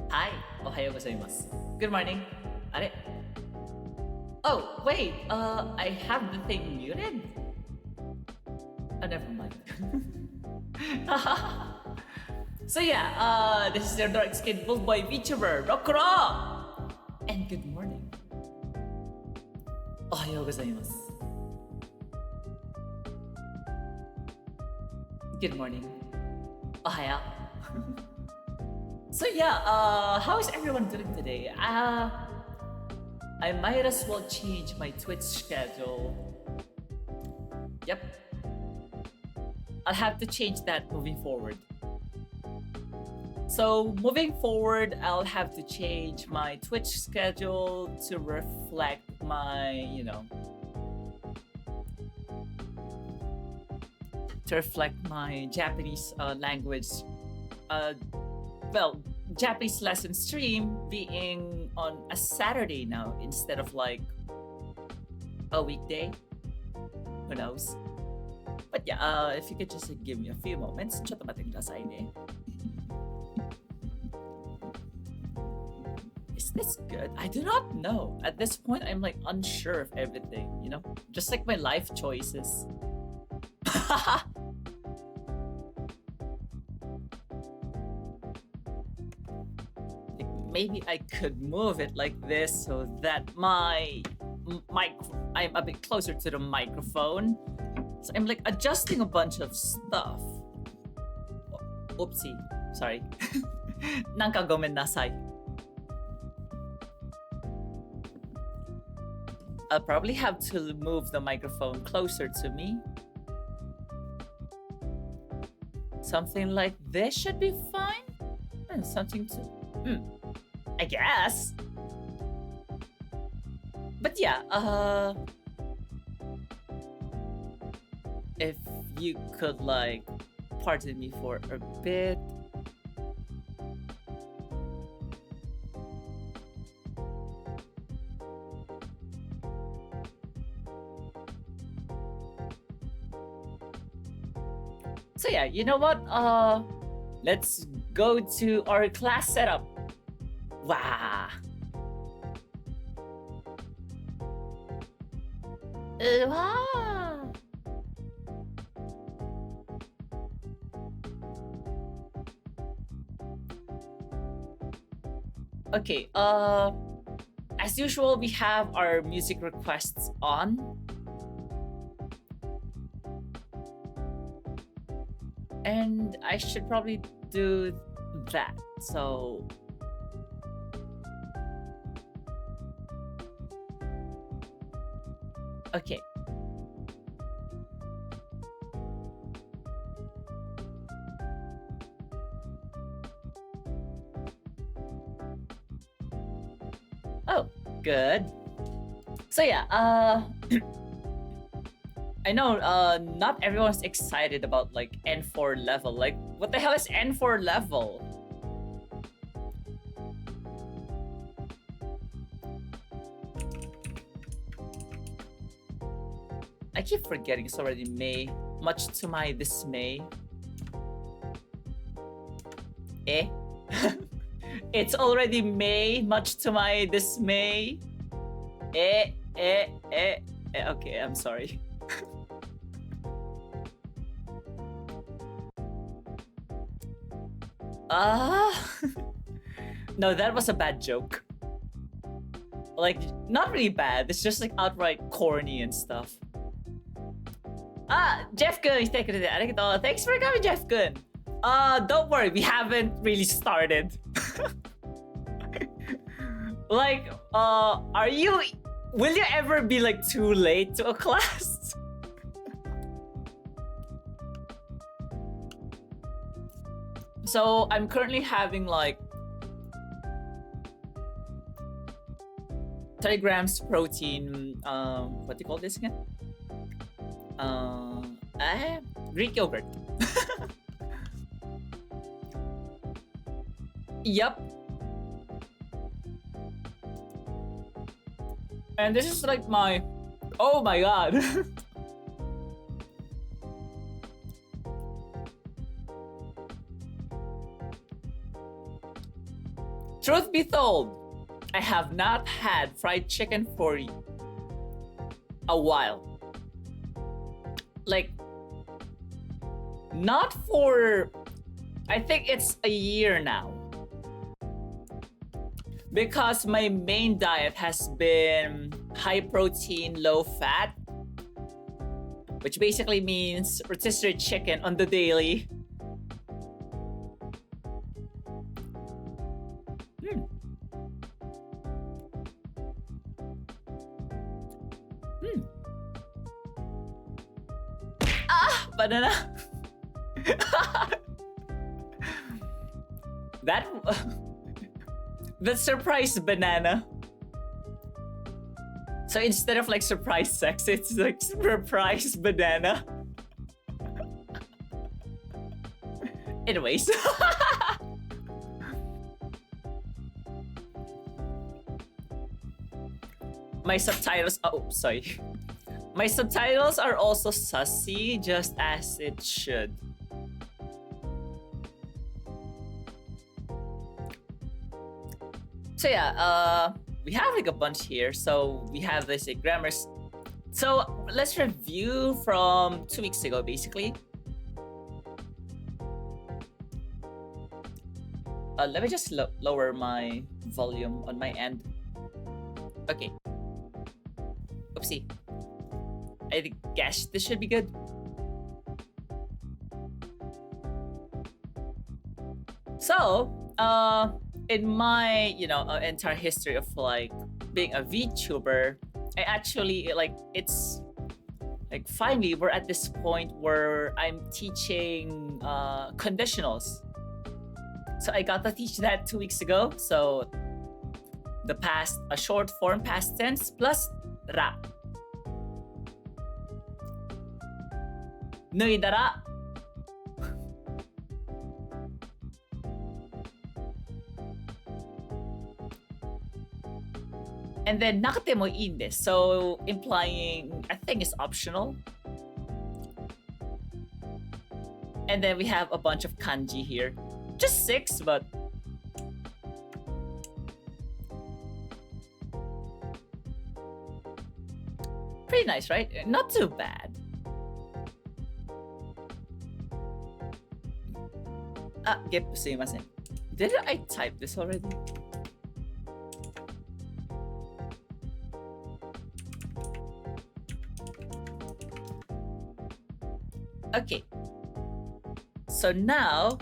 Hi, ohayo gozaimasu. Good morning. Are? Oh, wait, I have the thing muted? Oh, never mind. So yeah, this is your dark-skinned bull boy VTuber, Rokuro! And good morning. Ohayo gozaimasu. Good morning. Ohaya. So yeah, how is everyone doing today? I might as well change my Twitch schedule. Yep. I'll have to change that moving forward. So moving forward, I'll have to change my Twitch schedule to reflect my, Japanese language. Well, Japanese lesson stream being on a Saturday now instead of like a weekday. Who knows? But yeah, if you could just give me a few moments. ちょっと待ってくださいね. Is this good? I do not know. At this point, I'm like unsure of everything, Just like my life choices. Maybe I could move it like this so that I'm a bit closer to the microphone. So I'm like adjusting a bunch of stuff. Oopsie. Sorry. なんかごめんなさい. I'll probably have to move the microphone closer to me. Something like this should be fine. And something to... I guess. But yeah, if you could like pardon me for a bit. So yeah, you know what? Let's go to our class setup. Wow. Wow. Okay, as usual, we have our music requests on. And I should probably do that, so... Okay. Oh, good. So yeah, I know not everyone's excited about like N4 level. Like, what the hell is N4 level? I keep forgetting it's already May, much to my dismay. Eh? It's already May, much to my dismay. Okay, I'm sorry. No, that was a bad joke. Like, not really bad. It's just like outright corny and stuff. Jeff Kun, thanks for coming, Jeff Kun. Don't worry, we haven't really started. Like, will you ever be like too late to a class? So I'm currently having like 30 grams protein, what do you call this again? Greek yogurt. Yup. And this is like my... Oh my god. Truth be told, I have not had fried chicken for a while. Like, not for, I think it's a year now. Because my main diet has been high protein, low fat, which basically means rotisserie chicken on the daily. Banana. The surprise banana. So instead of like surprise sex, it's like surprise banana. Anyways. My subtitles, oh, sorry. My subtitles are also sussy, just as it should. So yeah, we have like a bunch here. So we have this like grammars. So let's review from 2 weeks ago, basically. Let me just lower my volume on my end. Okay. Oopsie. I guess this should be good. So, in my, entire history of like being a VTuber, I actually it's like finally we're at this point where I'm teaching conditionals. So I got to teach that 2 weeks ago. So the past, a short form past tense plus ra. Nuidara. And then nakate mo ii desu. So implying I think it's optional. And then we have a bunch of kanji here. Just 6, but pretty nice, right? Not too bad. Sumimasen. Did I type this already? Okay. So now,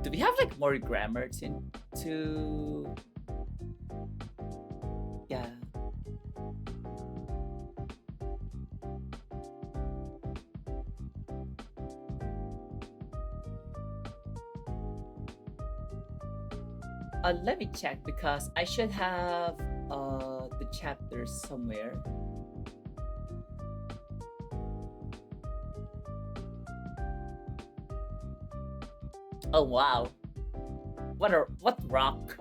do we have like more grammar to yeah. Let me check because I should have the chapters somewhere. Oh wow. What rock?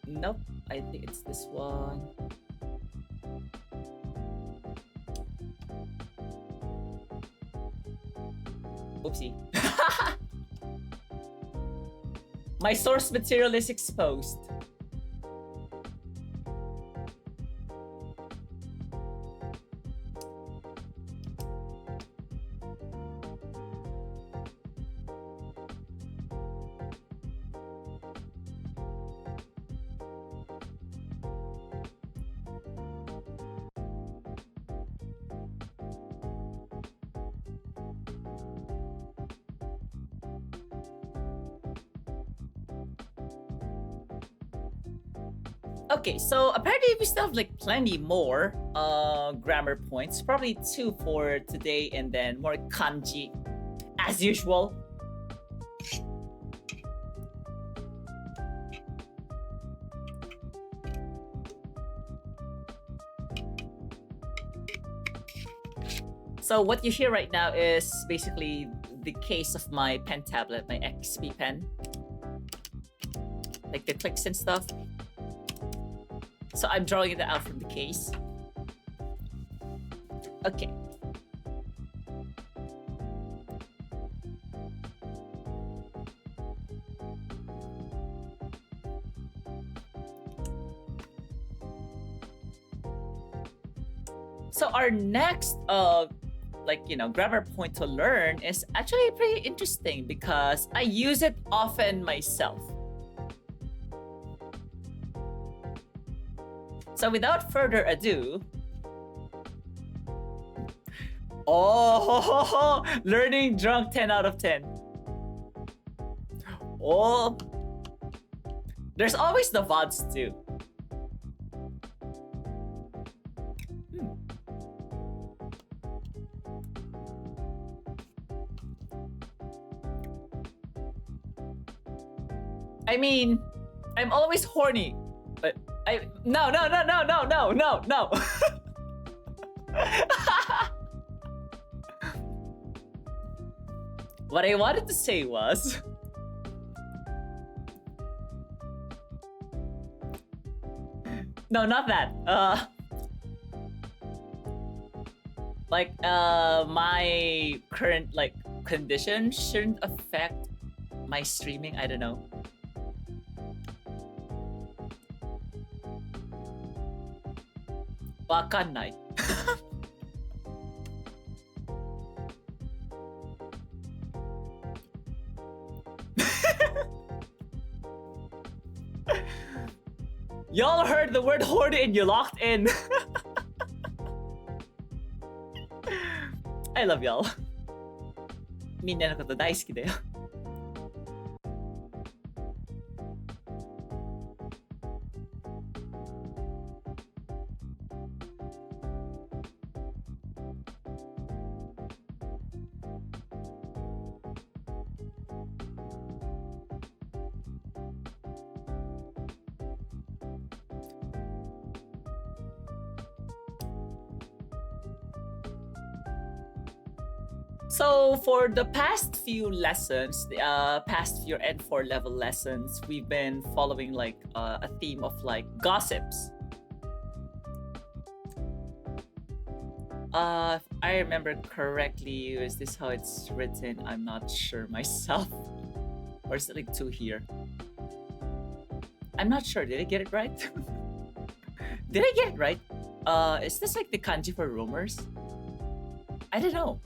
Nope. I think it's this one. Oopsie. My source material is exposed. Okay, so apparently we still have like plenty more grammar points. Probably 2 for today and then more kanji as usual. So what you hear right now is basically the case of my pen tablet, my XP pen. Like the clicks and stuff. So I'm drawing it out from the case. Okay. So our next grammar point to learn is actually pretty interesting because I use it often myself. So without further ado, oh, learning drunk 10 out of 10. Oh, there's always the VODs too. I mean, I'm always horny, but no. What I wanted to say was, no, not that. My current condition shouldn't affect my streaming. I don't know. Wakannai. Y'all heard the word horny and you locked in. I love y'all. みんなのこと大好きだよ。So for the past few lessons, past few N4 level lessons, we've been following a theme of gossips. If I remember correctly, is this how it's written? I'm not sure myself. Or is it 2 here? I'm not sure. Did I get it right? Did I get it right? Is this the kanji for rumors? I don't know.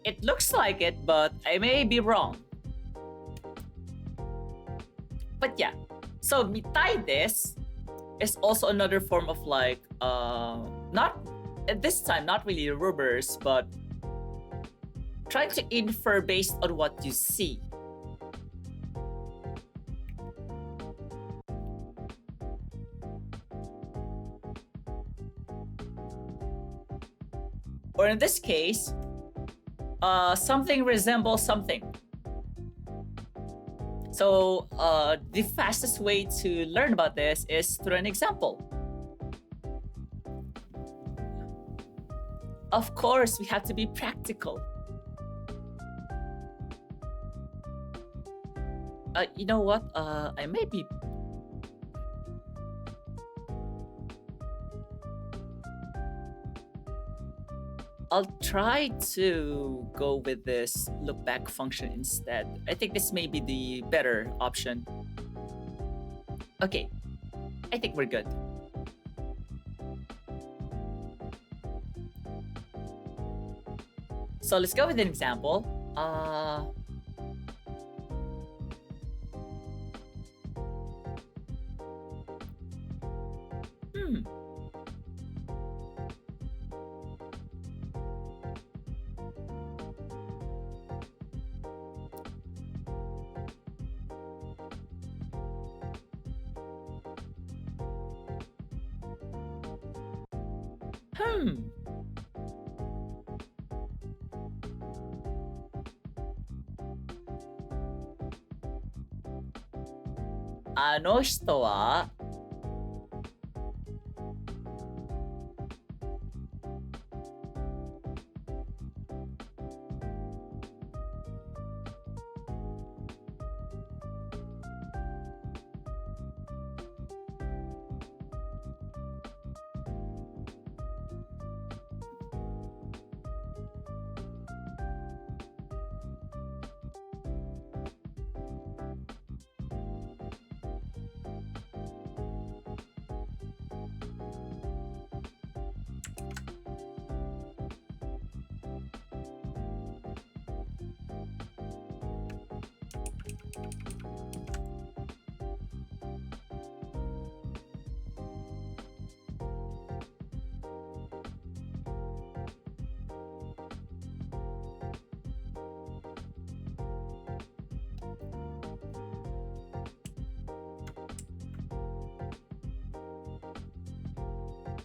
It looks like it, but I may be wrong. But yeah, so Mitaides is also another form of not at this time, not really rumors, but trying to infer based on what you see. Or in this case, something resembles something. So the fastest way to learn about this is through an example. Of course, we have to be practical. You know what? I may be... I'll try to go with this look back function instead. I think this may be the better option. Okay, I think we're good. So let's go with an example. Hmm. あの人は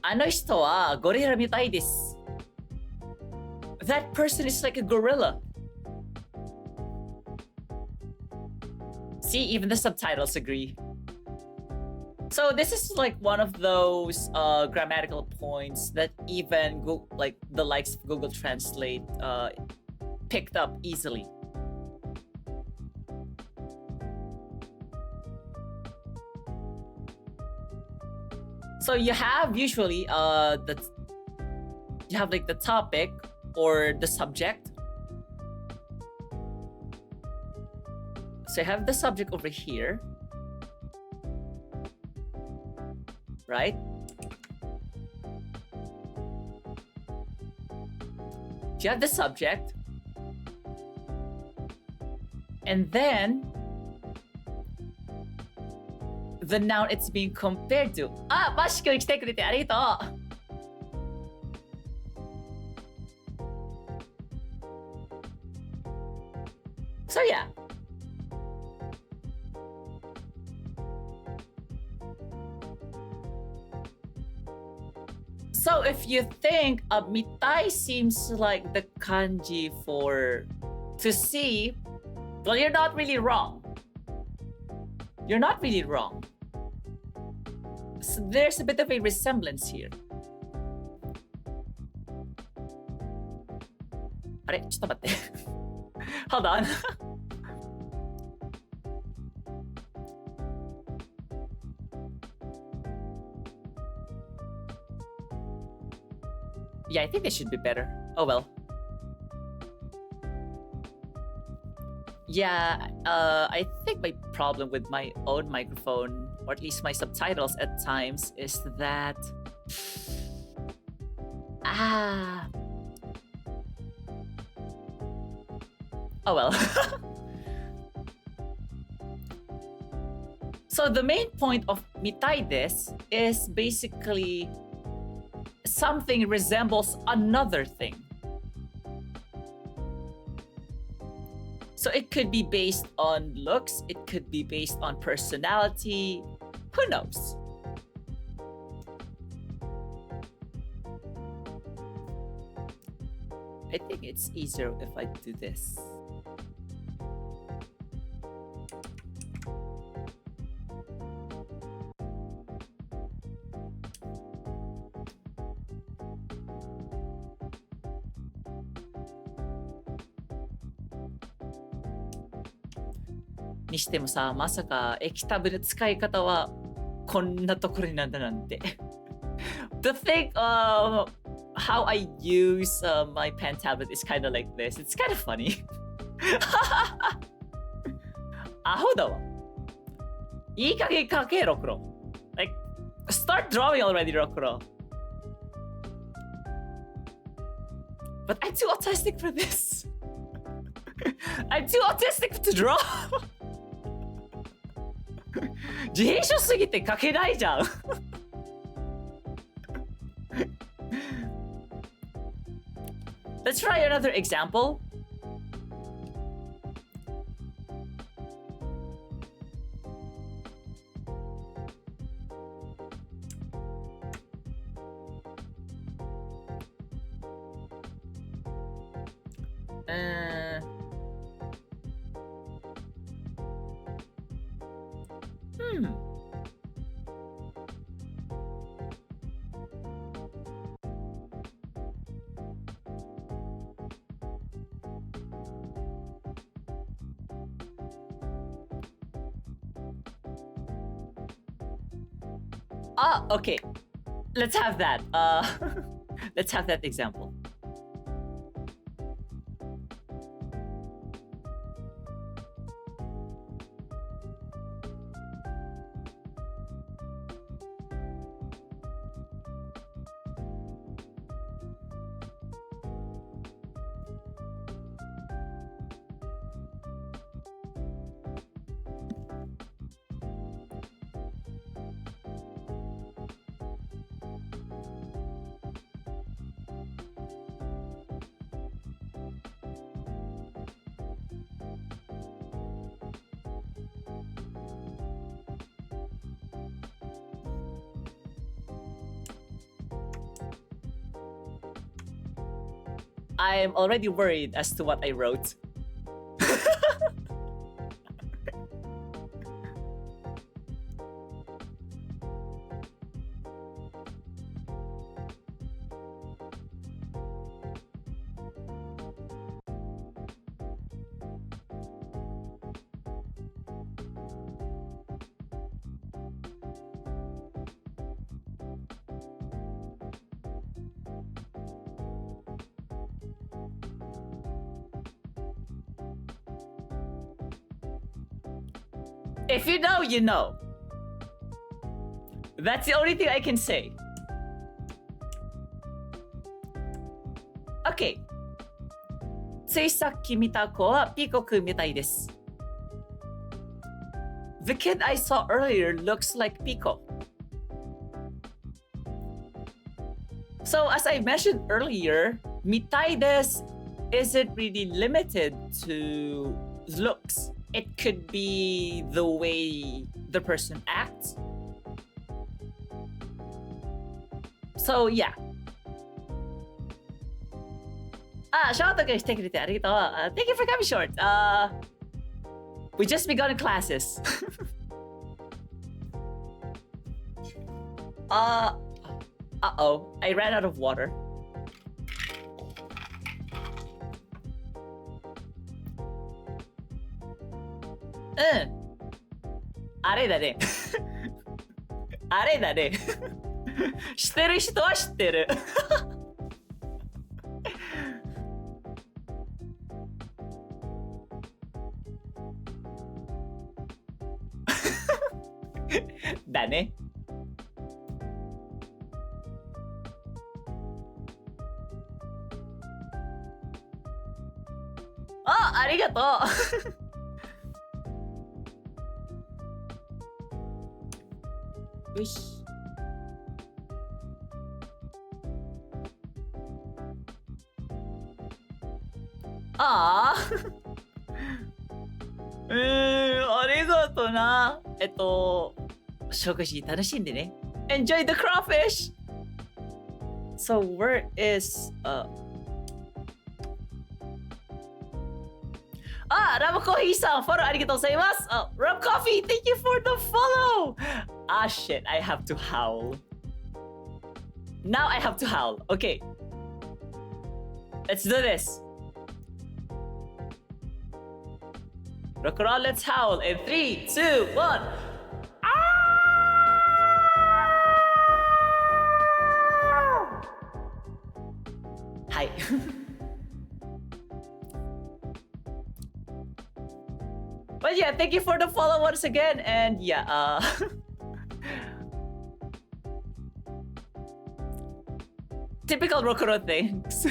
あの人はゴリラみたいです。That person is like a gorilla. See, even the subtitles agree. So this is like one of those grammatical points that even like the likes of Google Translate picked up easily. So you have usually you have like the topic or the subject. So you have the subject over here, right? You have the subject, and then the noun it's being compared to. あ、マシ君来てくれてありがとう。So yeah. So if you think mitai seems like the kanji for to see, well, you're not really wrong. You're not really wrong. So there's a bit of a resemblance here. あれ、ちょっと待って。Hold on. Yeah, I think they should be better. Oh well. Yeah, I think my problem with my own microphone, or at least my subtitles at times, is that... Oh well. So the main point of mitai des is basically something resembles another thing. So it could be based on looks, it could be based on personality, who knows? I think it's easier if I do this.にしてもさ、まさか液タブの使い方はこんなところになんだなんて。The thing how I use my pen tablet is kind of like this. It's kind of funny. アホだわ。いい加減書けろ、黒。Like, start drawing already, 黒。But I'm too autistic for this. I'm too autistic to draw. 自閉症すぎて書けないじゃん。Let's try another example. Okay. Let's have that. Let's have that example. I'm already worried as to what I wrote. If you know, you know. That's the only thing I can say. Okay. ついさっき見た子はピーコくんみたいです。The kid I saw earlier looks like Pico. So as I mentioned earlier, 見たいです isn't really limited to looks. It could be the way the person acts. So yeah. ショート君してくれてありがとう。Thank you for coming short. We just begun classes. Uh-oh. I ran out of water. Mm. あれだね。あれだね。知ってる人は知ってる。だね。ありがとう。よし。ありがとな。食事楽しんでね。Enjoy the crawfish! So where isラブコーヒーさん、フォローありがとうございます。ラブコーヒー、thank you for the follow! Shit, I have to howl. Now I have to howl. Okay. Let's do this. Rock and roll, let's howl. In 3, 2, 1. Hi. But yeah, thank you for the follow once again. And yeah, typical Rokuro things.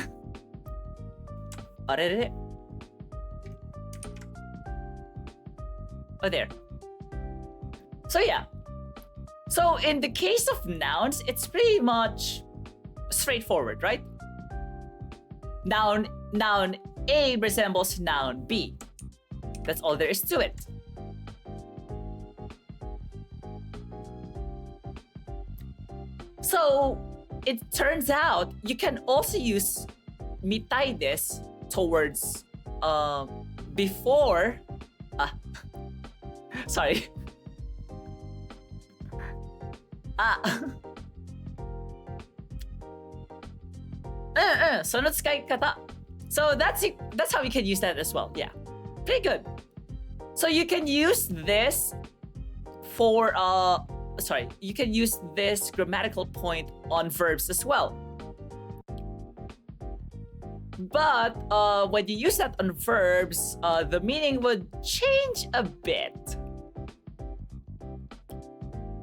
Oh, there. So yeah. So in the case of nouns, it's pretty much straightforward, right? Noun A resembles noun B. That's all there is to it. So it turns out you can also use mitai desu towards before sorry. その使い方. So that's how you can use that as well. Yeah. Pretty good. So you can use this for you can use this grammatical point on verbs as well. But when you use that on verbs, the meaning would change a bit.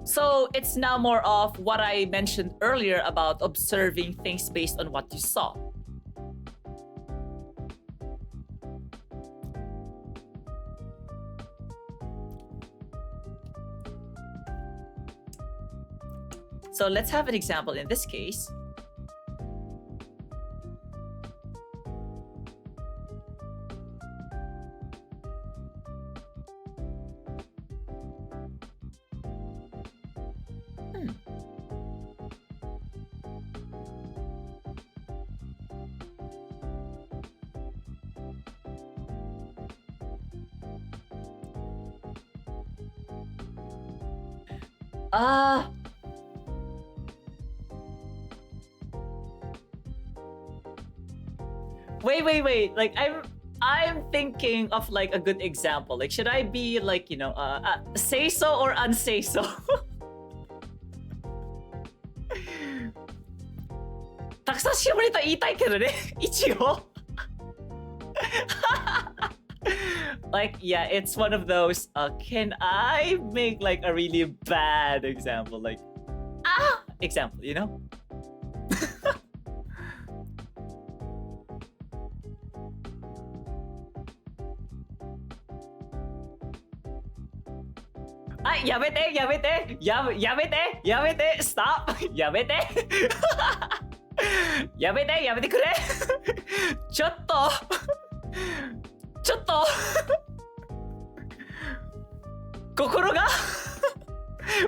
So it's now more of what I mentioned earlier about observing things based on what you saw. So let's have an example in this case. Uh wait. Like I'm thinking of like a good example. Like should I be like, say so or unsay so? Like, yeah, it's one of those, can I make like a really bad example? Like, example, you know? Yamete, stop! Yamete! Yamete kure! Chotto! Chotto! Kokoro ga?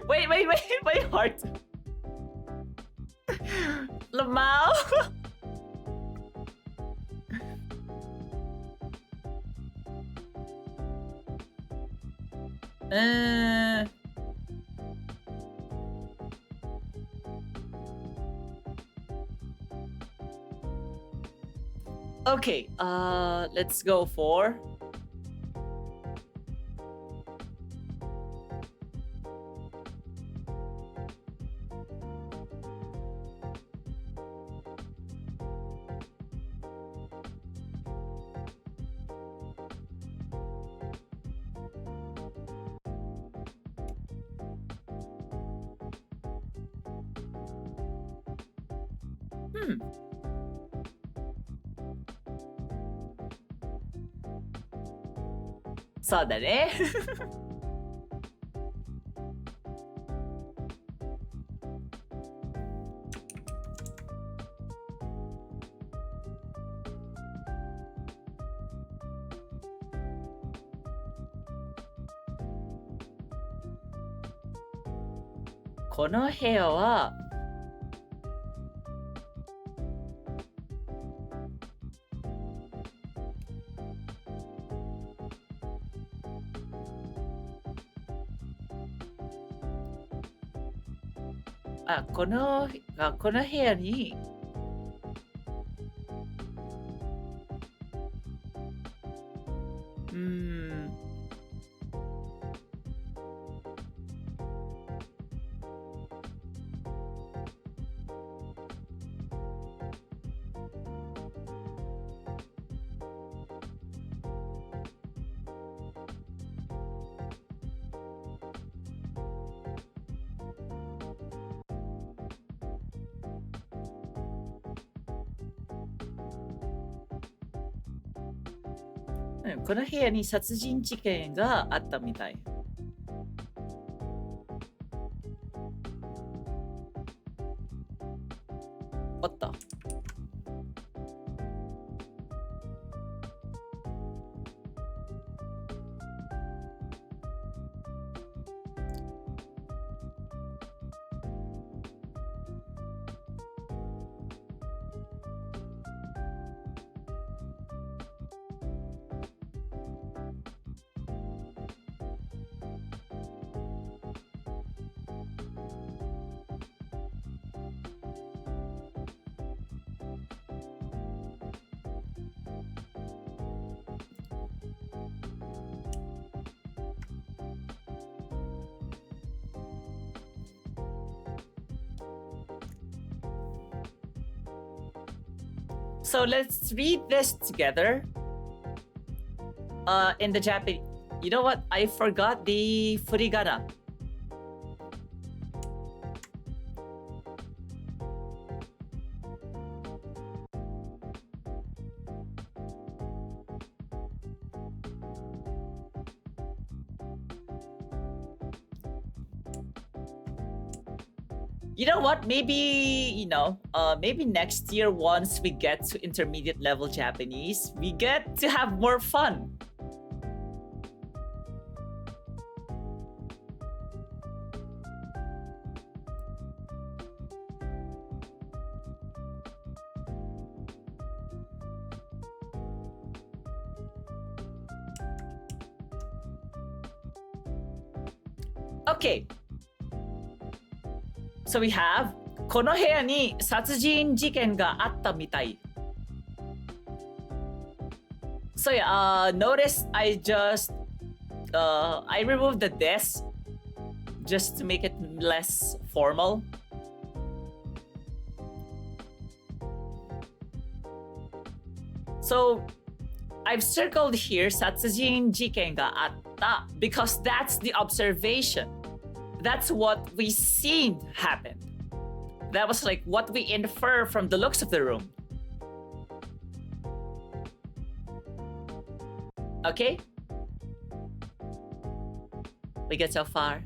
Wait, my heart. Lamau? Okay, let's go for... Hmm. そうだね。この部屋はこの部屋にこの部屋に殺人事件があったみたい。おっと。So let's read this together. In the Japanese. You know what? I forgot the furigana. You know what? Maybe, maybe next year once we get to intermediate level Japanese, we get to have more fun. Okay. So we have この部屋に殺人事件があったみたい。So yeah, notice I just I removed the this just to make it less formal. So I've circled here 殺人事件があった because that's the observation. That's what we seen happen. That was like what we infer from the looks of the room. Okay? We good so far?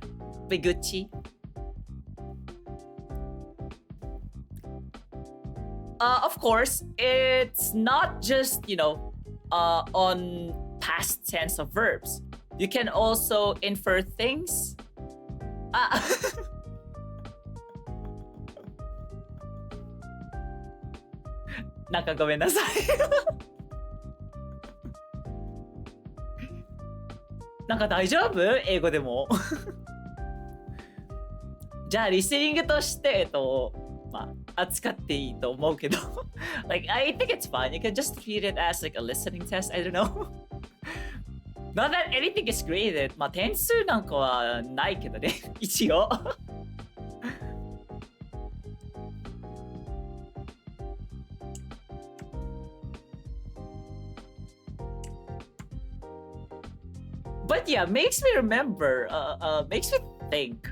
We Gucci? Of course, it's not just, on past tense of verbs. You can also infer things. Naka, ごめんなさい。なんか大丈夫？英語でも。じゃあリスニングとして扱っていいと思うけど。Like I think it's fine. You can just treat it as like a listening test. I don't know. Not that anything is graded. 点数なんかはないけどね。一応。But yeah, makes me remember, makes me think.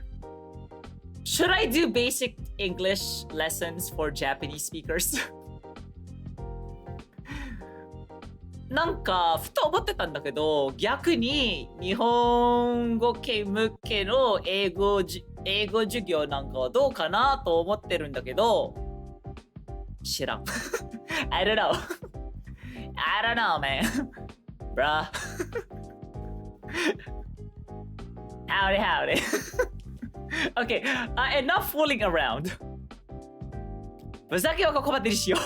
Should I do basic English lessons for Japanese speakers? なんかふと思ってたんだけど、逆に日本語系向けの英語授業なんかはどうかなと思ってるんだけど、知らん。I don't know. I don't know, man. Bruh. Howdy. Okay, enough fooling around. ふざけはここまでにしよう。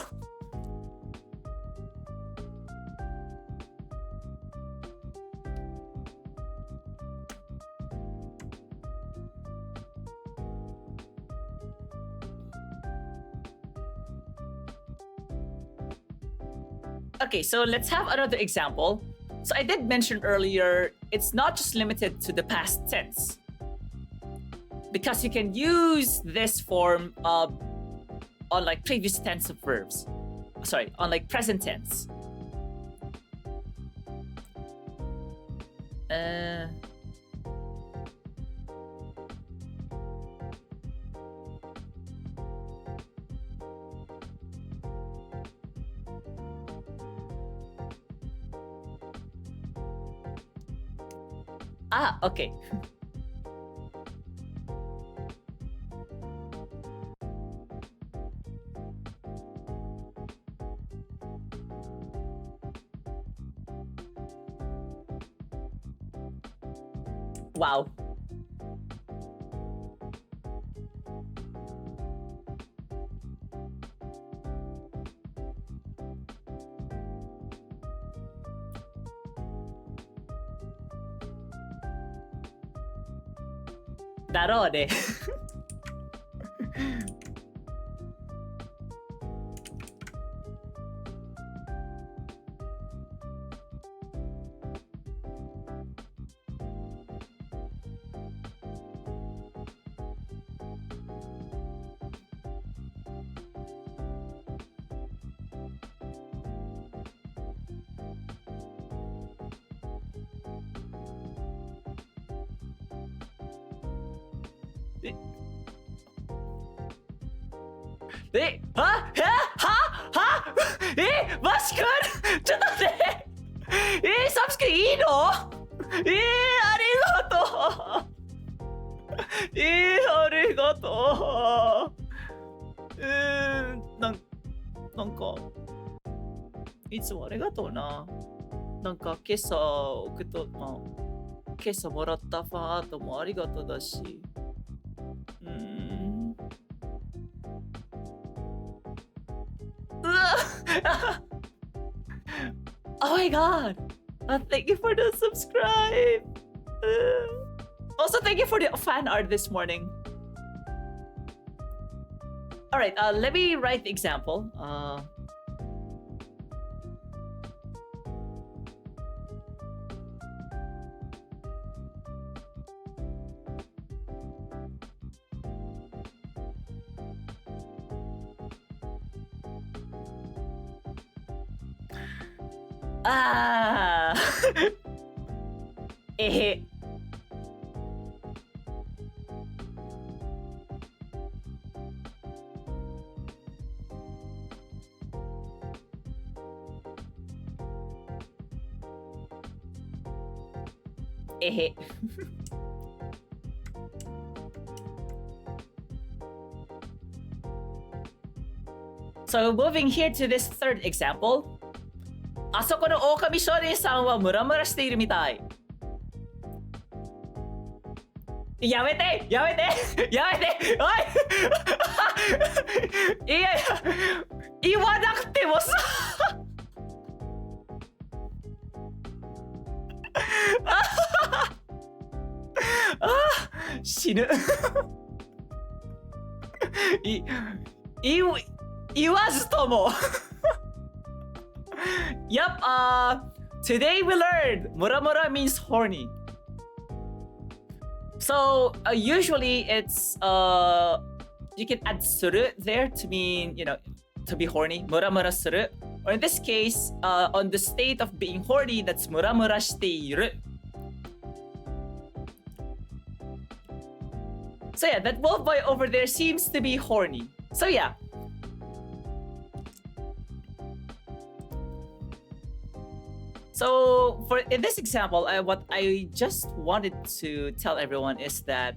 Okay, so let's have another example. So I did mention earlier, it's not just limited to the past tense. Because you can use this form on like previous tense of verbs. Sorry, on like present tense. Okay. Wow. Darode.ちょっと待って。サブスクいいの？ありがとう。ありがとう。なんかいつもありがとうな。なんか今朝今朝もらったファンアートもありがとうだし。Oh my god! Thank you for the subscribe! Also, thank you for the fan art this morning. All right, let me write the example. Ah. Eh. Eh. So moving here to this third example. あそこの狼少年さんはムラムラしているみたい。やめてやめてやめておいいやいや言わなくてもさ死ぬ言わずともYep, today we learned Muramura means horny. So usually it's you can add suru there to mean, you know, to be horny. Muramura suru. Or in this case, on the state of being horny, that's muramura shiteiru. So yeah, that wolf boy over there seems to be horny. So yeah. So for in this example, what I just wanted to tell everyone is that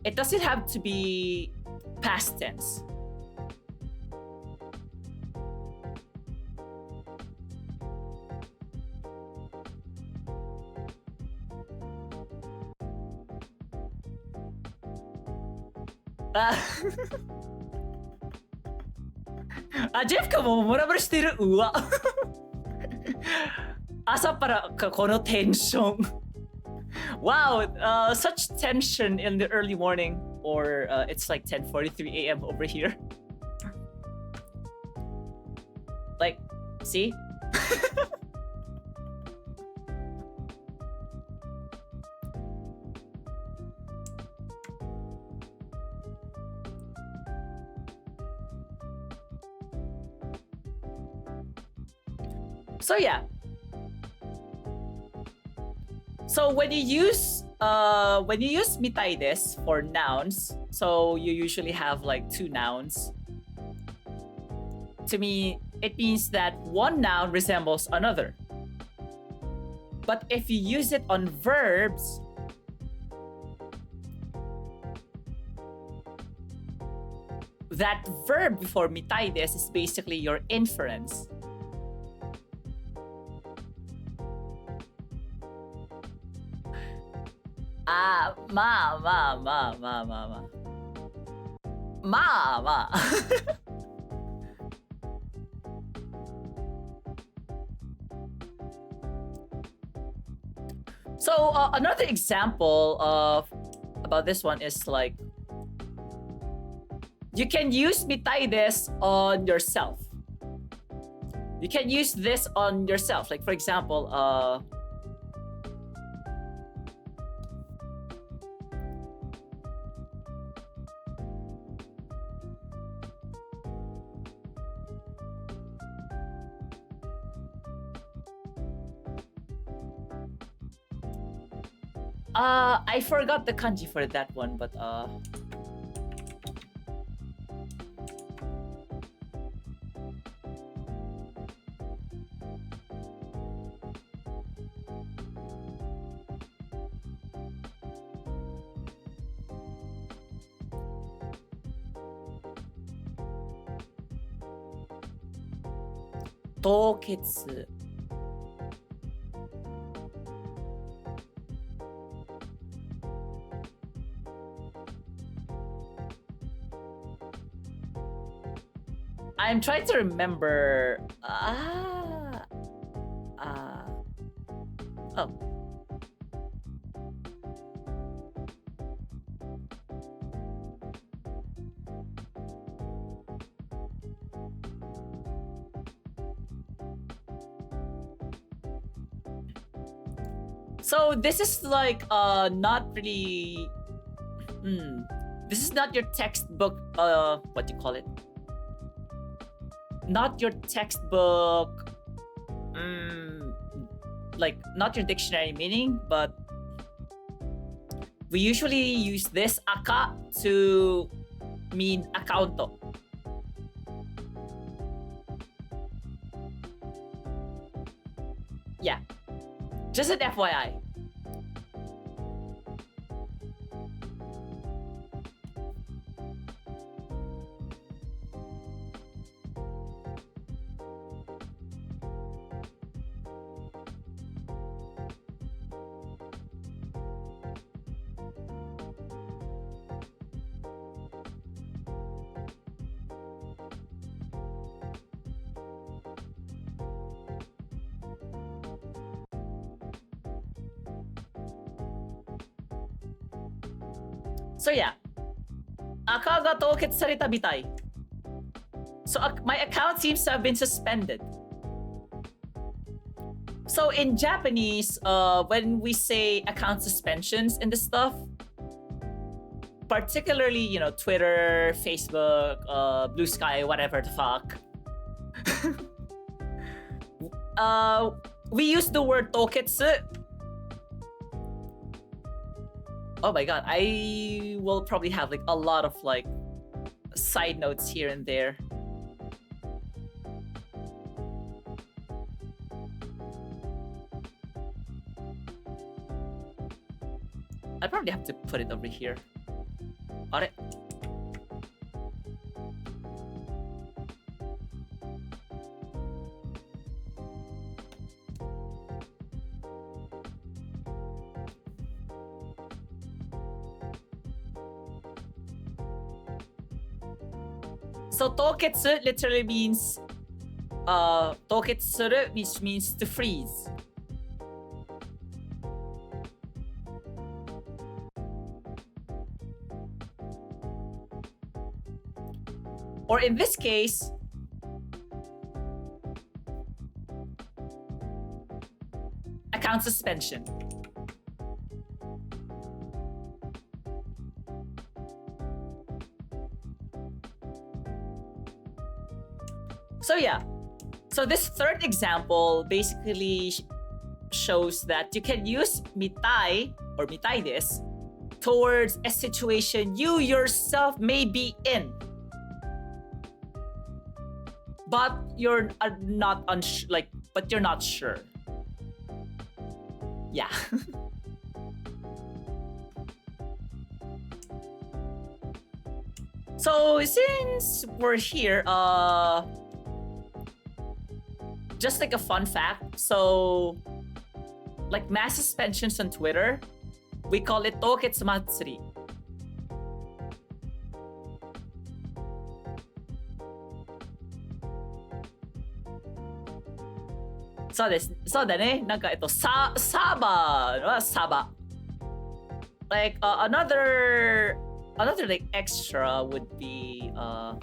it doesn't have to be past tense. Jeff かもムラムラしてるうわ朝っぱらかこのテンション Wow, such tension in the early morning or it's like 10:43 a.m. over here. Like, see? So yeah. So when you use mitai desu for nouns, so you usually have like two nouns. To me, it means that one noun resembles another. But if you use it on verbs, that verb before mitai desu is basically your inference. Ma. So another example of about this one is like you can use mitai desu on yourself. You can use this on yourself. Like for example, I forgot the kanji for that one, but toketsu. I'm trying to remember. Oh. So this is like not really. This is not your textbook. What do you call it? Not your textbook. Like not your dictionary meaning, but we usually use this aka to mean accounto. Yeah, just an FYI. So yeah, aka ga凍結されたみたい. So my account seems to have been suspended. So in Japanese, when we say account suspensions and this stuff, particularly, you know, Twitter, Facebook, Blue Sky, whatever the fuck, we use the word toketsu. Oh my god, I will probably have like a lot of like side notes here and there. I probably have to put it over here. Are it? So toketsu literally means toketsuru, which means to freeze. Or in this case, account suspension. So yeah, so this third example basically shows that you can use mitai or mitai des towards a situation you yourself may be in, but you're not but you're not sure. Yeah. So since we're here, just like a fun fact, so like mass suspensions on Twitter, we call it Toketsu Matsuri. So だね、なんかサーバーはサバ。Like another like extra would be あ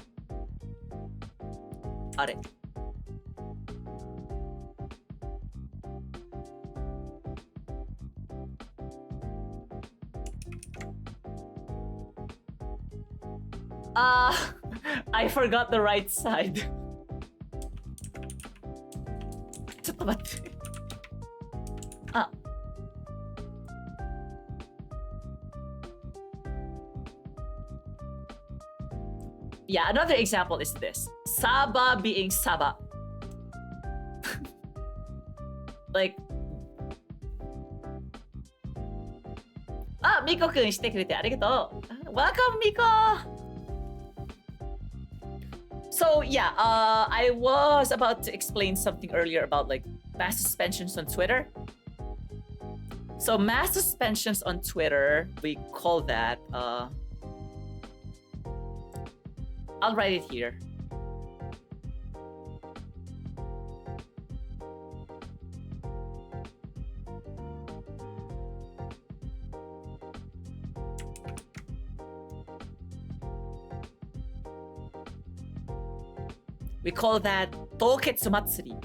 れ。I forgot the right side. ちょっと待って。あ。Yeah, another example is this. Saba being Saba. Like, Miko くんしてくれてありがとう。Welcome, Miko! So yeah, I was about to explain something earlier about like mass suspensions on Twitter. So mass suspensions on Twitter, we call that, I'll write it here. We call that Toketsu Matsuri.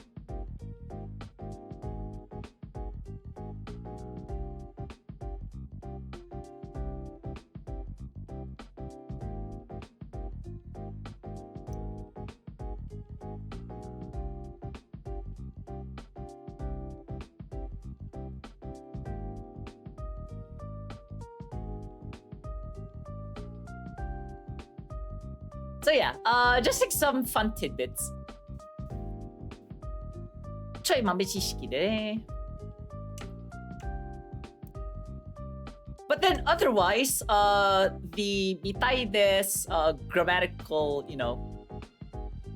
So yeah, just like some fun tidbits. ちょい豆知識でね。But then otherwise, the みたいです grammatical,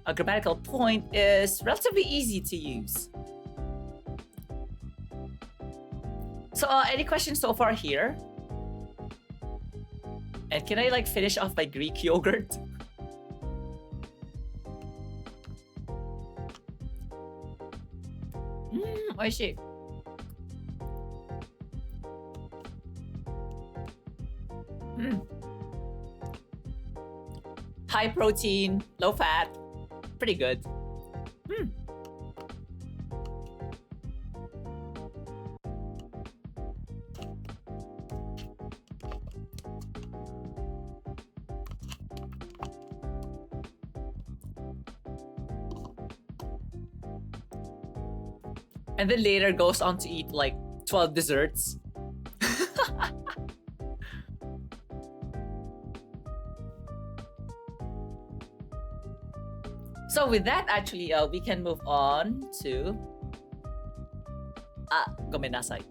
a grammatical point is relatively easy to use. So any questions so far here? And can I like finish off my Greek yogurt? Oishii. High protein, low fat, pretty good. And then later goes on to eat like 12 desserts. So with that, actually, we can move on to... gomenasai.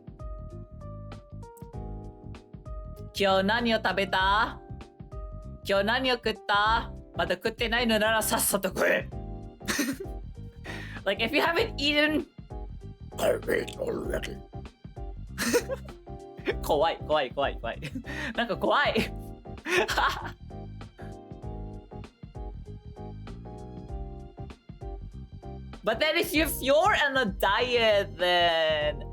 今日何を食べた？今日何を食った？まだ食ってないのならさっさと食え。Like, if you haven't eaten... I ate already. 怖い。なんか怖い。But then if you're on a diet, then...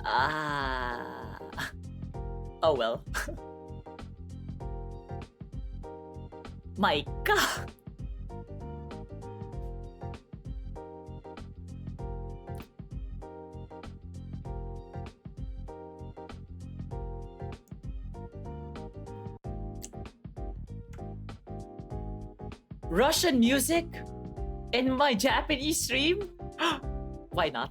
oh well. まあいっか。Russian music in my Japanese stream? Why not?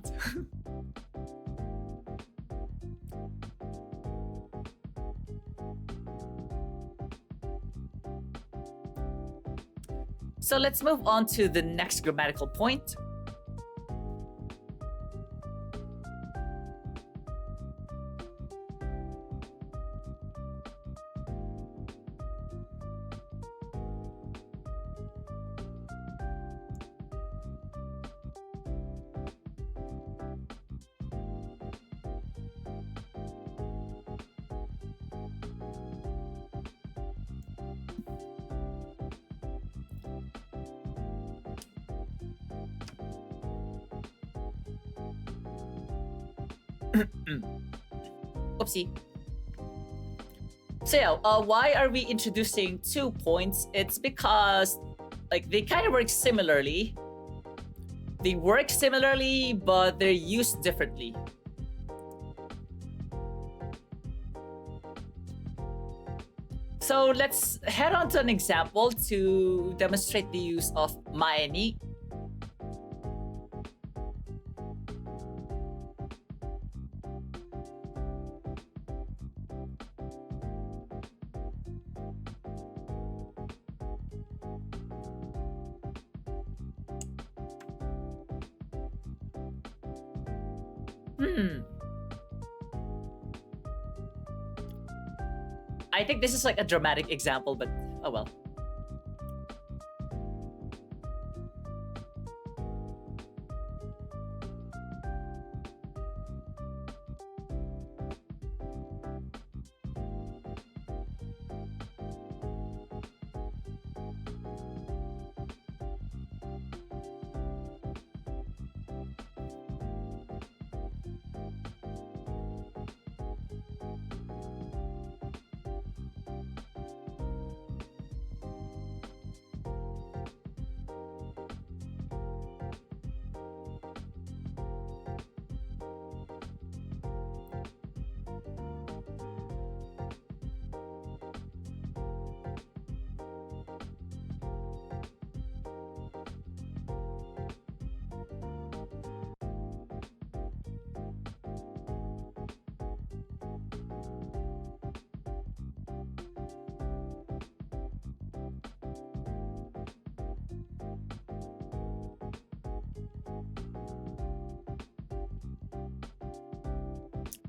So let's move on to the next grammatical point. Oopsie. So yeah, why are we introducing 2 points? It's because like they kind of work similarly. They work similarly, but they're used differently. So let's head on to an example to demonstrate the use of mae ni. I think this is like a dramatic example, but oh well.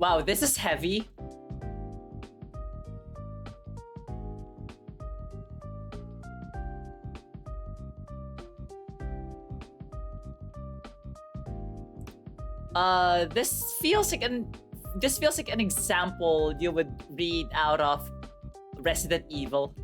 Wow, this is heavy. This feels like an example you would read out of Resident Evil.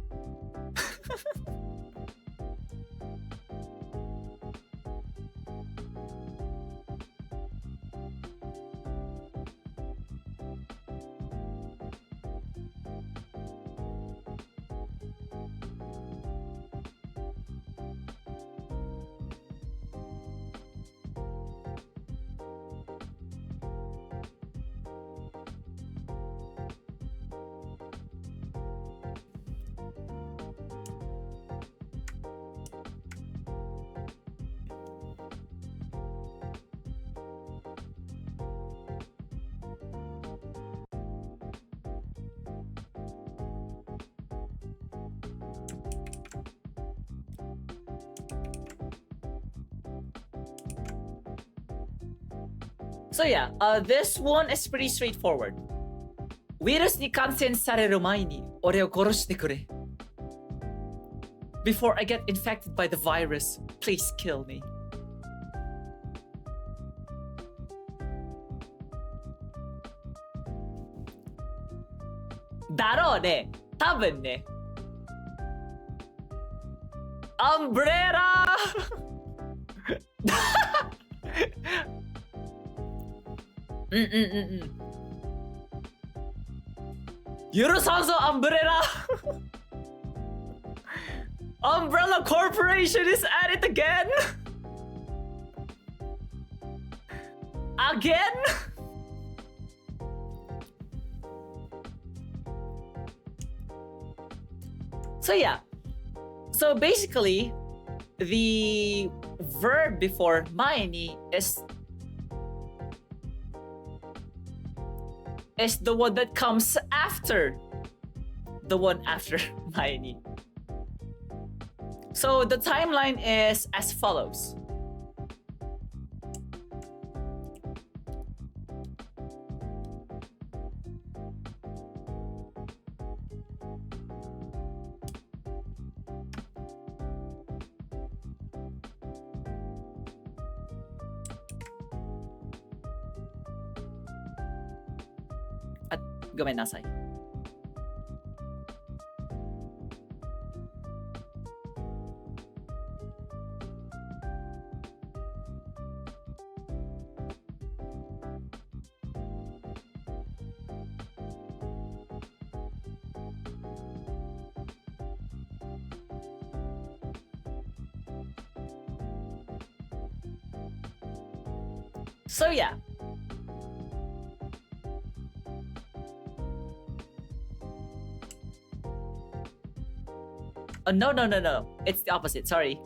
So yeah, this one is pretty straightforward. ウイルスに感染される前に俺を殺してくれ。Before I get infected by the virus, please kill me. だろうね。多分ね。アンブレラ許さんぞアンブレラUmbrella Corporation is at it again Again? So yeah. So basically, the verb before maini is the one that comes after the one after maini. So the timeline is as follows. At ごめんなさい。So yeah. Oh, no. It's the opposite. Sorry.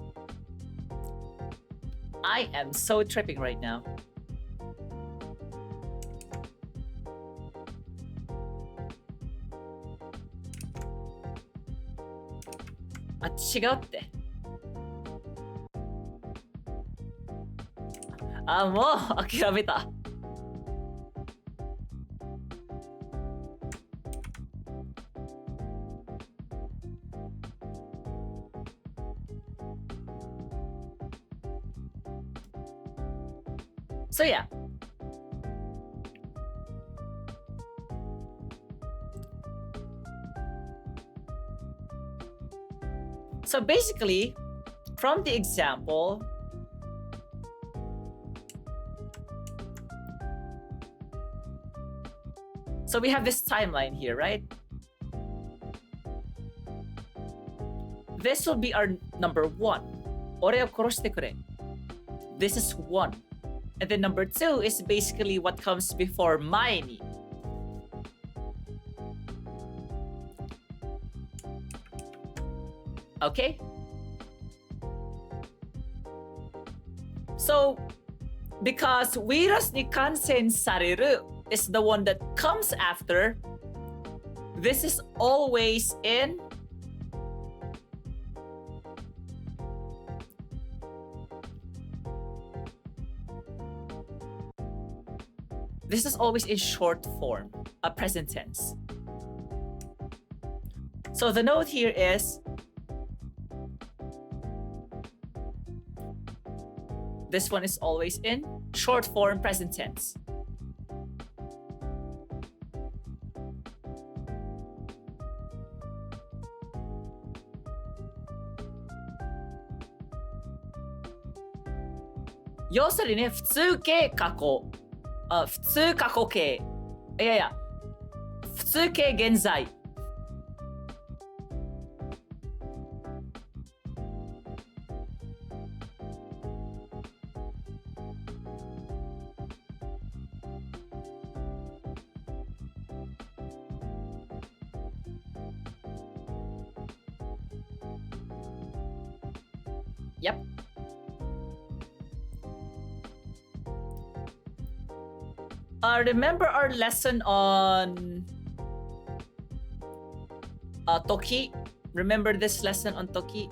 I am so tripping right now. Ah, 違うって。あ、もう諦めた。So yeah. So basically, from the example, so we have this timeline here, right? This will be our number 1. 俺を殺してくれ. This is 1. And then number 2 is basically what comes before maini. Okay? So, because ウイルスに感染される is the one that comes after, this is always in This is always in short form, a present tense. So the note here is this one is always in short form present tense.要するにね、普通形過去。普通過去形。いやいや、普通形現在。Yep. Remember our lesson on Toki? Remember this lesson on Toki?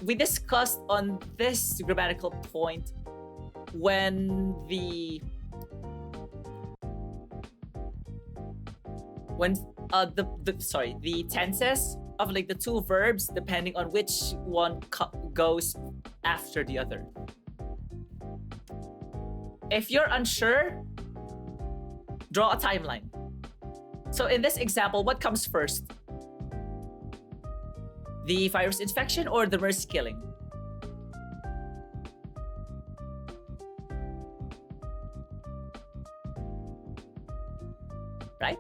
We discussed on this grammatical point when the tenses of like the two verbs depending on which one goes after the other. If you're unsure, draw a timeline. So in this example, what comes first? The virus infection or the mercy killing? Right?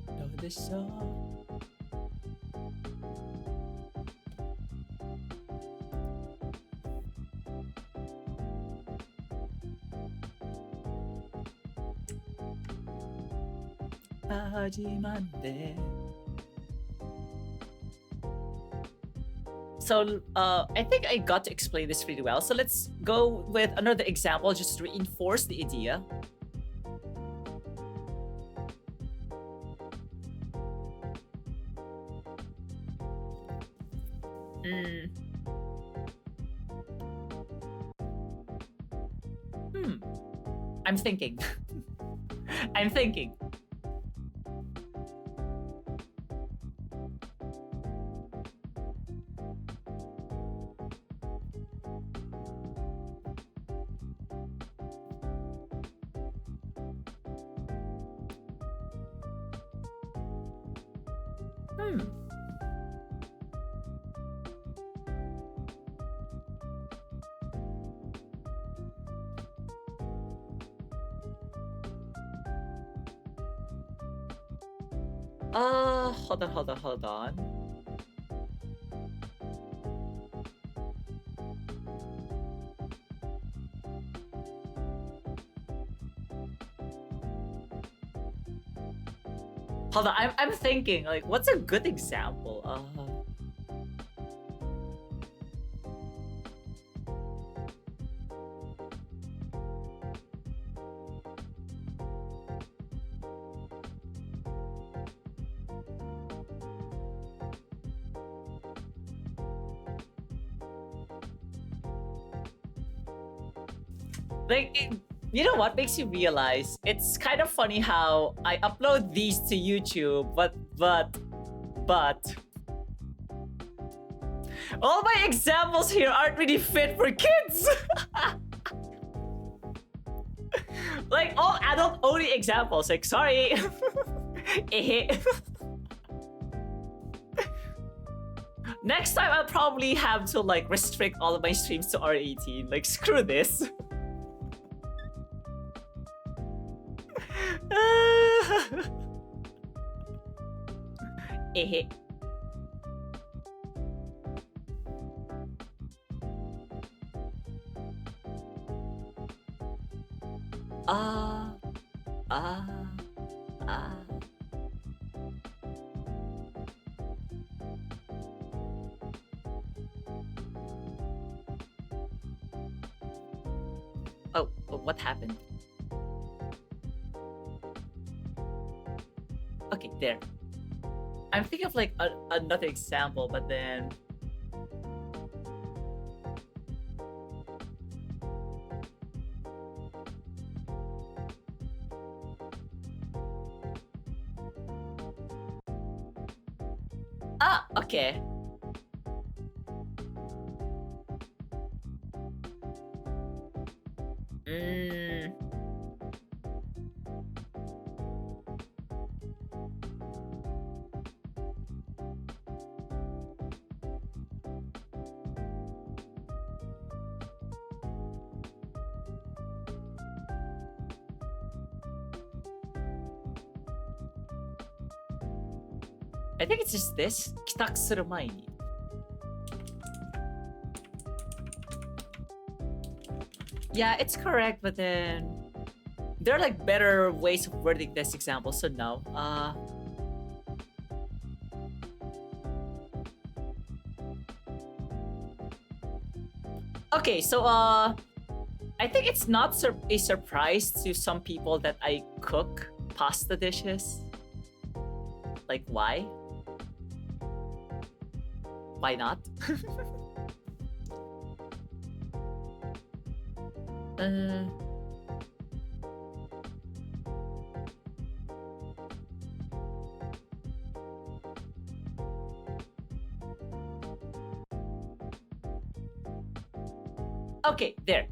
Know this song. So I think I got to explain this pretty well. So let's go with another example just to reinforce the idea. I'm thinking. I'm thinking. Hold on. Hold on, I'm thinking, like, what's a good example? You know what makes you realize? It's kind of funny how I upload these to YouTube, but all my examples here aren't really fit for kids. Like all adult only examples. Like sorry. Next time I'll probably have to like restrict all of my streams to R18. Like screw this. Oh, what happened? Okay, there. I'm thinking of like another example, but then okay. Mm. I think it's just this. 帰宅する前に. Yeah, it's correct, but then there are like better ways of wording this example, so no. Okay, so I think it's not a surprise to some people that I cook pasta dishes. Like, why? Why not? Okay, there.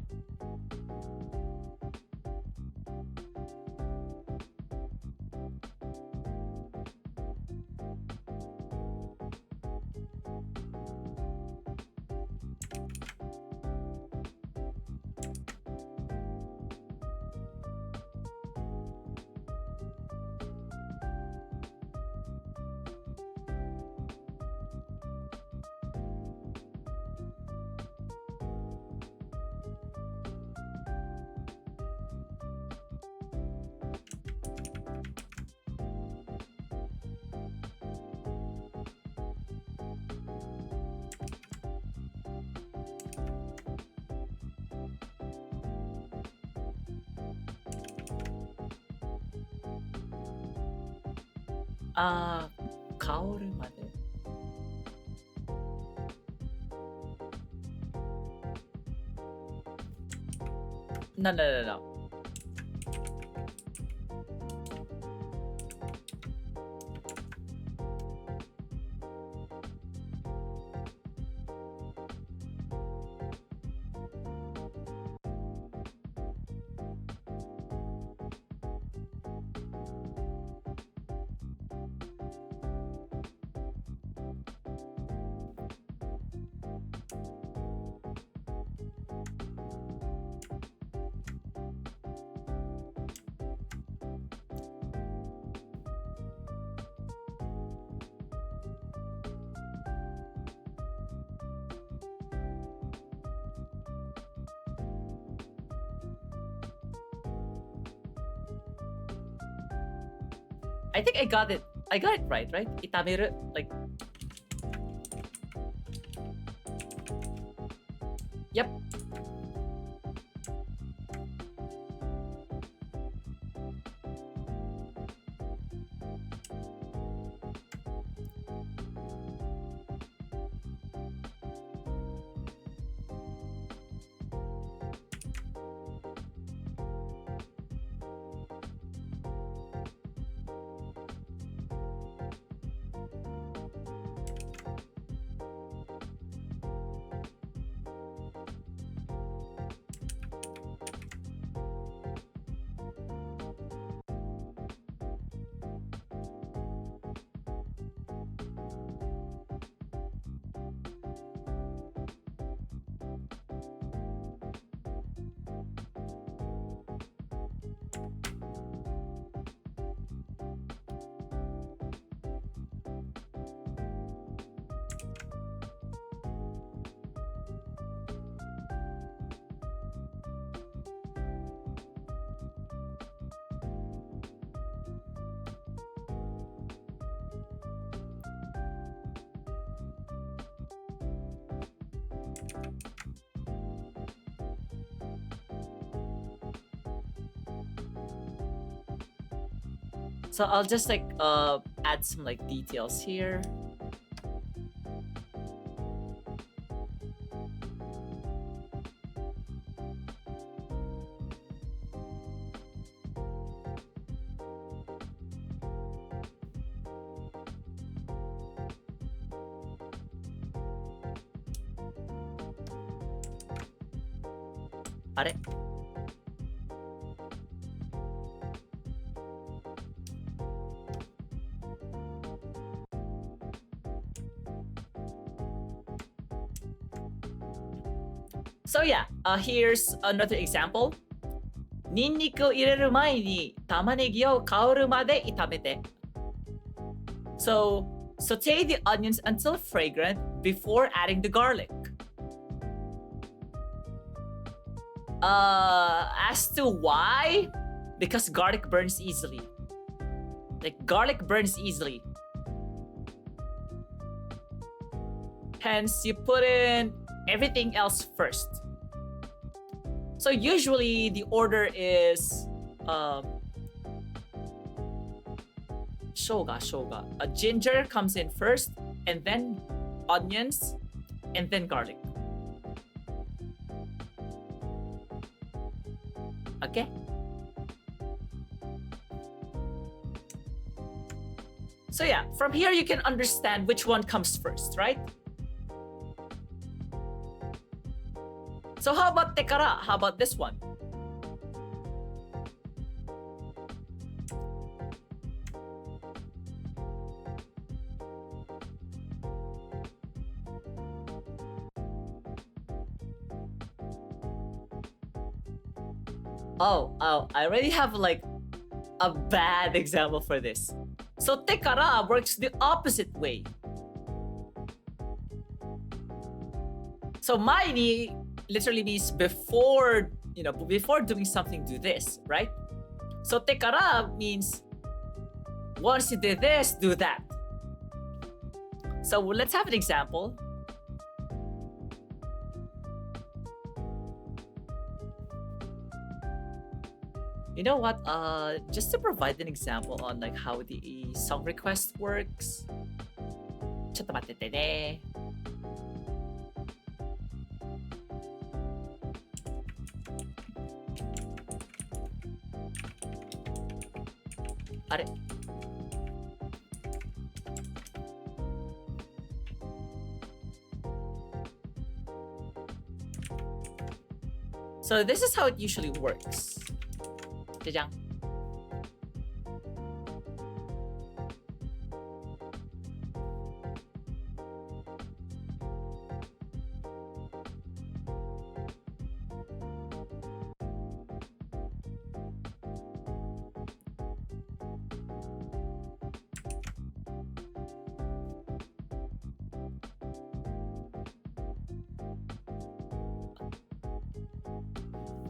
Ah, 香るまで. No. I think I got it. I got it right? Itameru, like. Yep. So I'll just like add some like details here. Are? So yeah, here's another example. ニンニクを入れる前に玉ねぎを香るまで炒めて。So, saute the onions until fragrant before adding the garlic. As to why? Because garlic burns easily. Like, garlic burns easily. Hence, you put in everything else first. So usually the order is shoga. Ginger comes in first, and then onions, and then garlic. Okay? So yeah, from here you can understand which one comes first, right? So how about tekara? How about this one? Oh, I already have like a bad example for this. So tekara works the opposite way. So maini literally means before, before doing something, do this, right? So tekara means once you did this, do that. So let's have an example. You know what? Just to provide an example on like how the song request works. ちょっと待っててね。あれ? So this is how it usually works. じゃじゃん。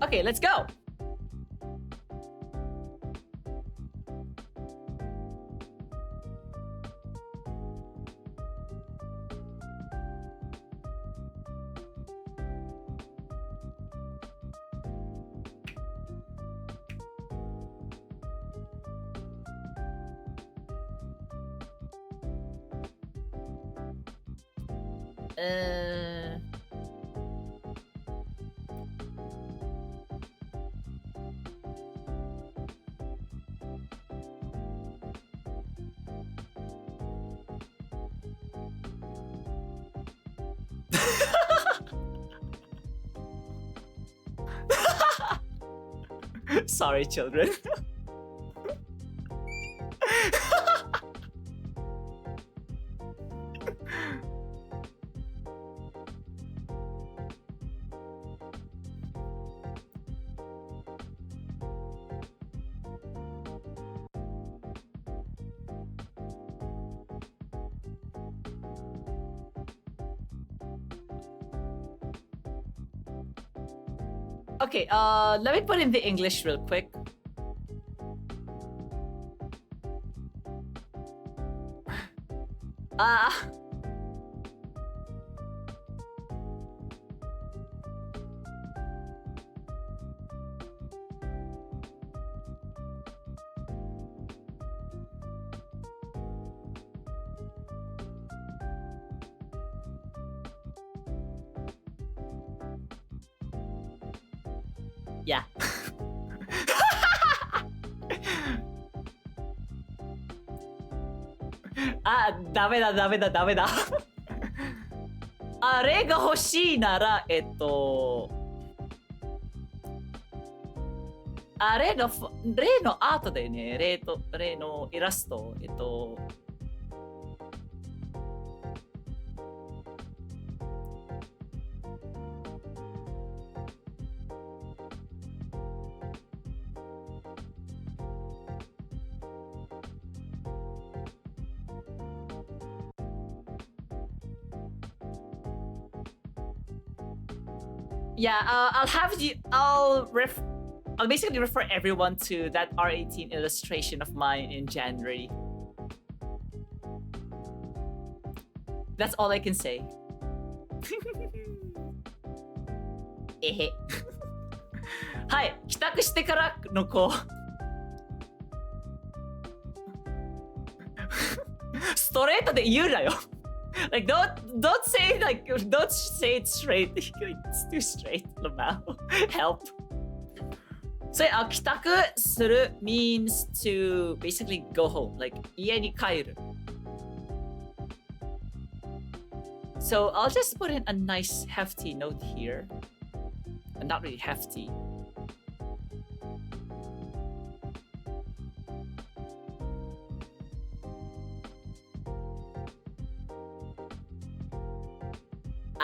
Okay, let's go. Sorry, children. Okay, let me put in the English real quick. Yeah. あ、ダメだ。あれが欲しいなら、あれのアートだよね。例のイラスト。Yeah, I'll basically refer everyone to that R18 illustration of mine in January. That's all I can say. えへ。はい、帰宅してからの子。ストレートで言うなよ。Like don't say it straight. It's too straight, Lamau. Help. So 帰宅する means to basically go home, like 家に帰る. So I'll just put in a nice hefty note here. Not really hefty.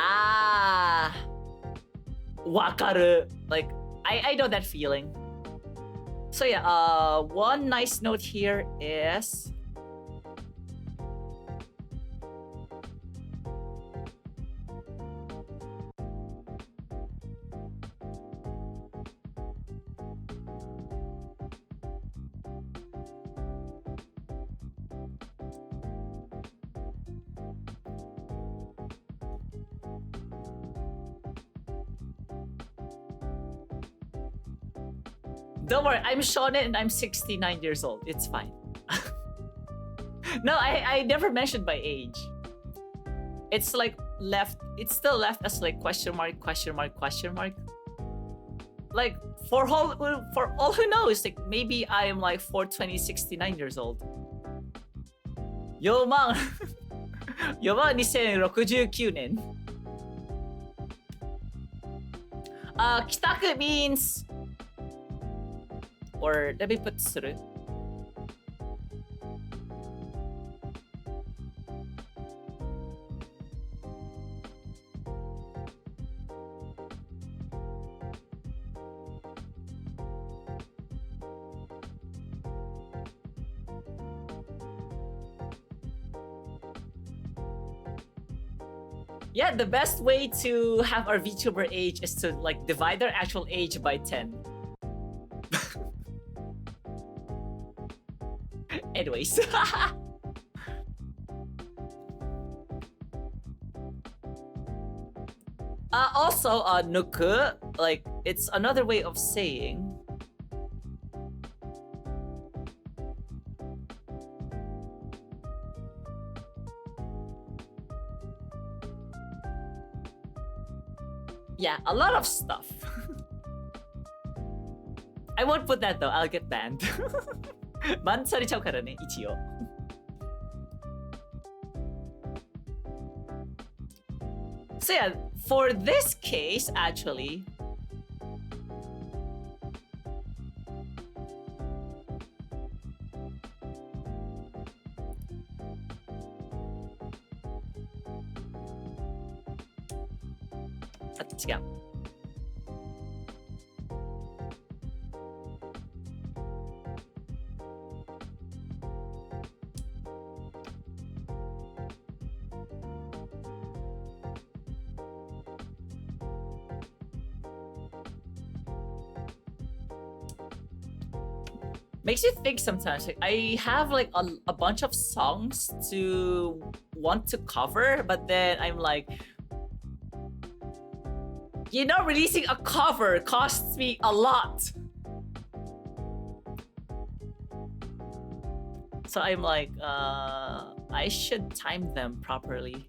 Ah, わかる. Like I know that feeling. So yeah, one nice note here is don't worry, I'm Shonen and I'm 69 years old. It's fine. No, I never mentioned my age. It's like it's still left as like question mark. Like for all who knows, like maybe I'm like 420, 69 years old. 4万2069年. Kitaku means, or let me put suru. Yeah, the best way to have our VTuber age is to like divide their actual age by 10. Anyways. Also, nuku, like it's another way of saying yeah, a lot of stuff. I won't put that though, I'll get banned. バンされちゃうからね、一応。So yeah, for this case, actually,違う。Makes you think sometimes. Like, I have like a bunch of songs to want to cover, but then I'm like, you know, releasing a cover costs me a lot. So I'm like, I should time them properly.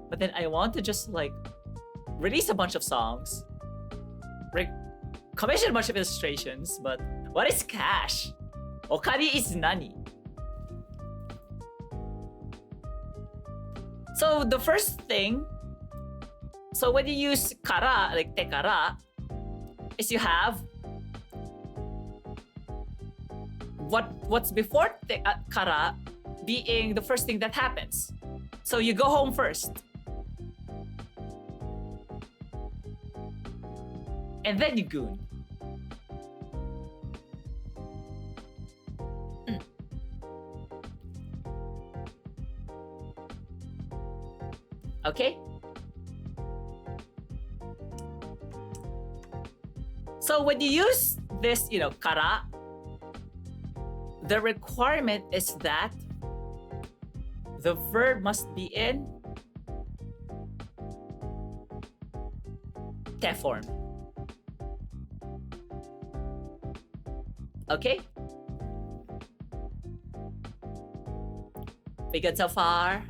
But then I want to just like release a bunch of songs, commission a bunch of illustrations, but what is cash? Okari is nani? So the first thing, so when you use kara, like tekara, is you have what's before kara being the first thing that happens. So you go home first. And then you goon. Okay? So when you use this, kara, the requirement is that the verb must be in te form. Okay? We good so far?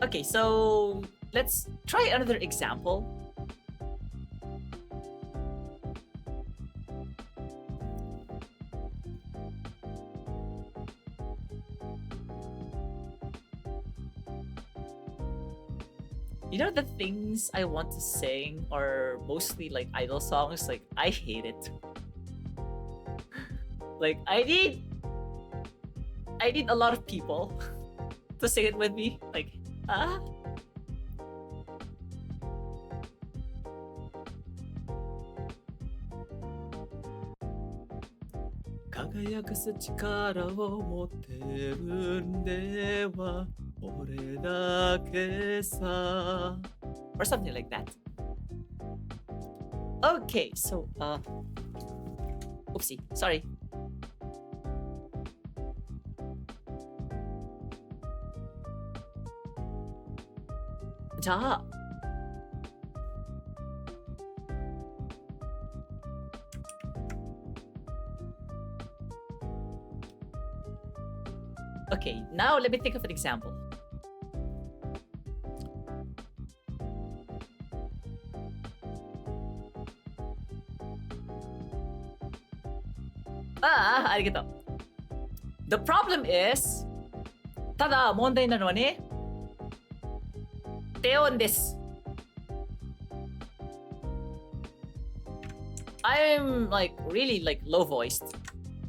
Okay, so let's try another example. The things I want to sing are mostly like idol songs. Like, I hate it. Like, I need a lot of people to sing it with me. Like, ah. Or something like that. Okay, so oopsie, sorry. 자. Okay, now let me think of an example. arigato. The problem is, ただ問題なのはね、低音です。I'm like really like low voiced.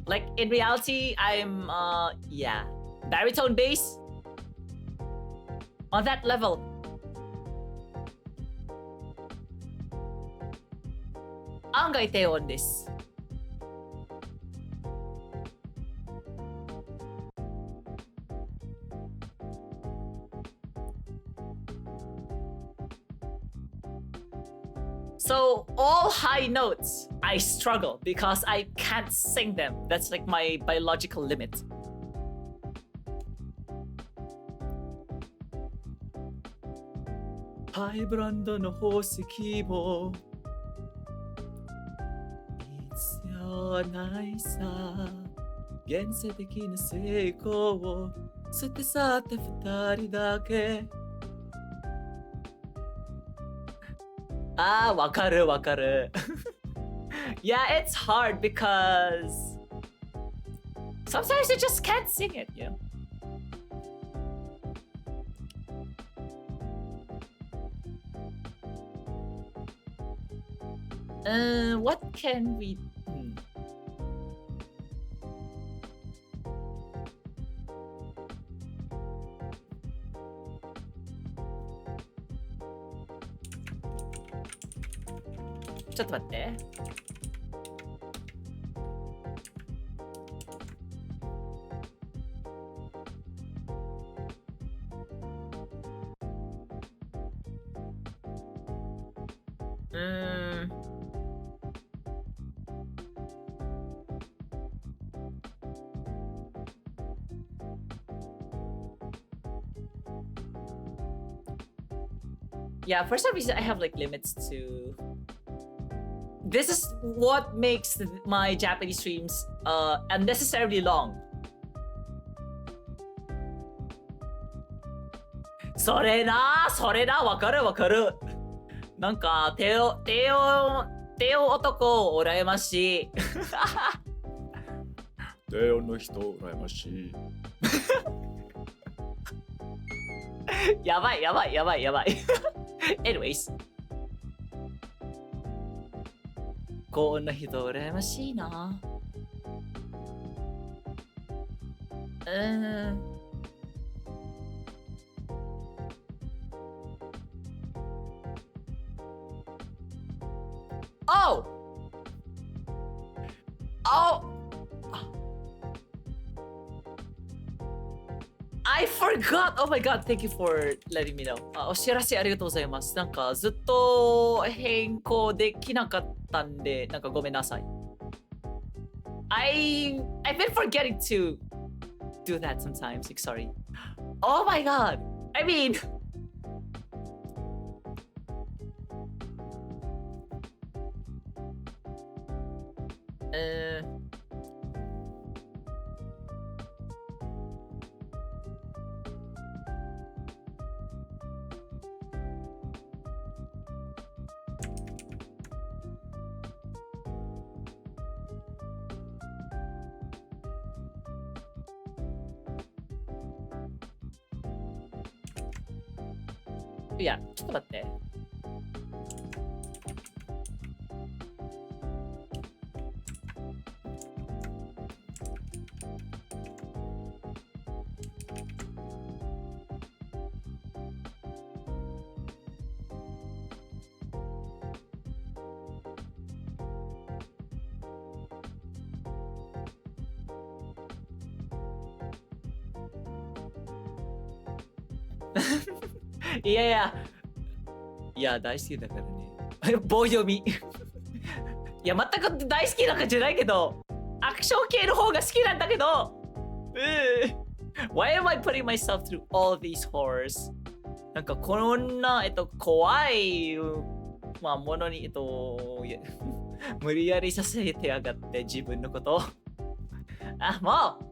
Like in reality, I'm baritone bass. On that level. Angai 低音です。So all high notes, I struggle because I can't sing them. That's like my biological limit. High brandの宝石も必要ないさ。現世的な成功を捨て去って二人だけ。わかるわかる。Yeah, it's hard because sometimes you just can't sing it, you know? What can we do?ちょっと待って。Yeah, for some reason I have like limits to. This is what makes my Japanese streams unnecessarily long. それな、わかる。なんか手を男羨ましい。手をの人羨ましい。やばい。Anyways。こんな人羨ましいな。Oh! I forgot! Oh my god, thank you for letting me know. お知らせありがとうございます。なんかずっと変更できなかったんで、なんかごめんなさい。I've been forgetting to do that sometimes. Like, sorry. Oh my god! I mean...いや、ちょっと待って。いや、大好きだからね。棒読み。いや、全く大好きなんかじゃないけど、アクション系の方が好きなんだけど、Why am I putting myself through all these horrors? なんかこんな、怖い、まあ、ものに、無理やりさせてやがって自分のこと。あ、もう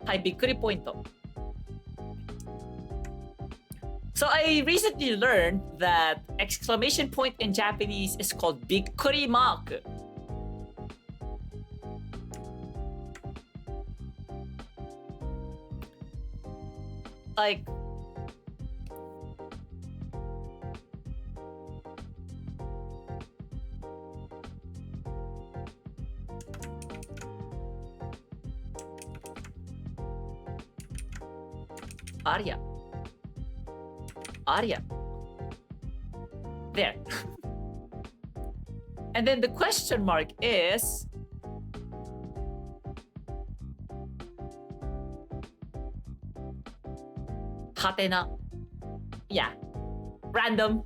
はい、びっくりポイント。So I recently learned that exclamation point in Japanese is called びっくりマーク。Like, Arya. There. And then the question mark is... Hatena. Yeah. Random.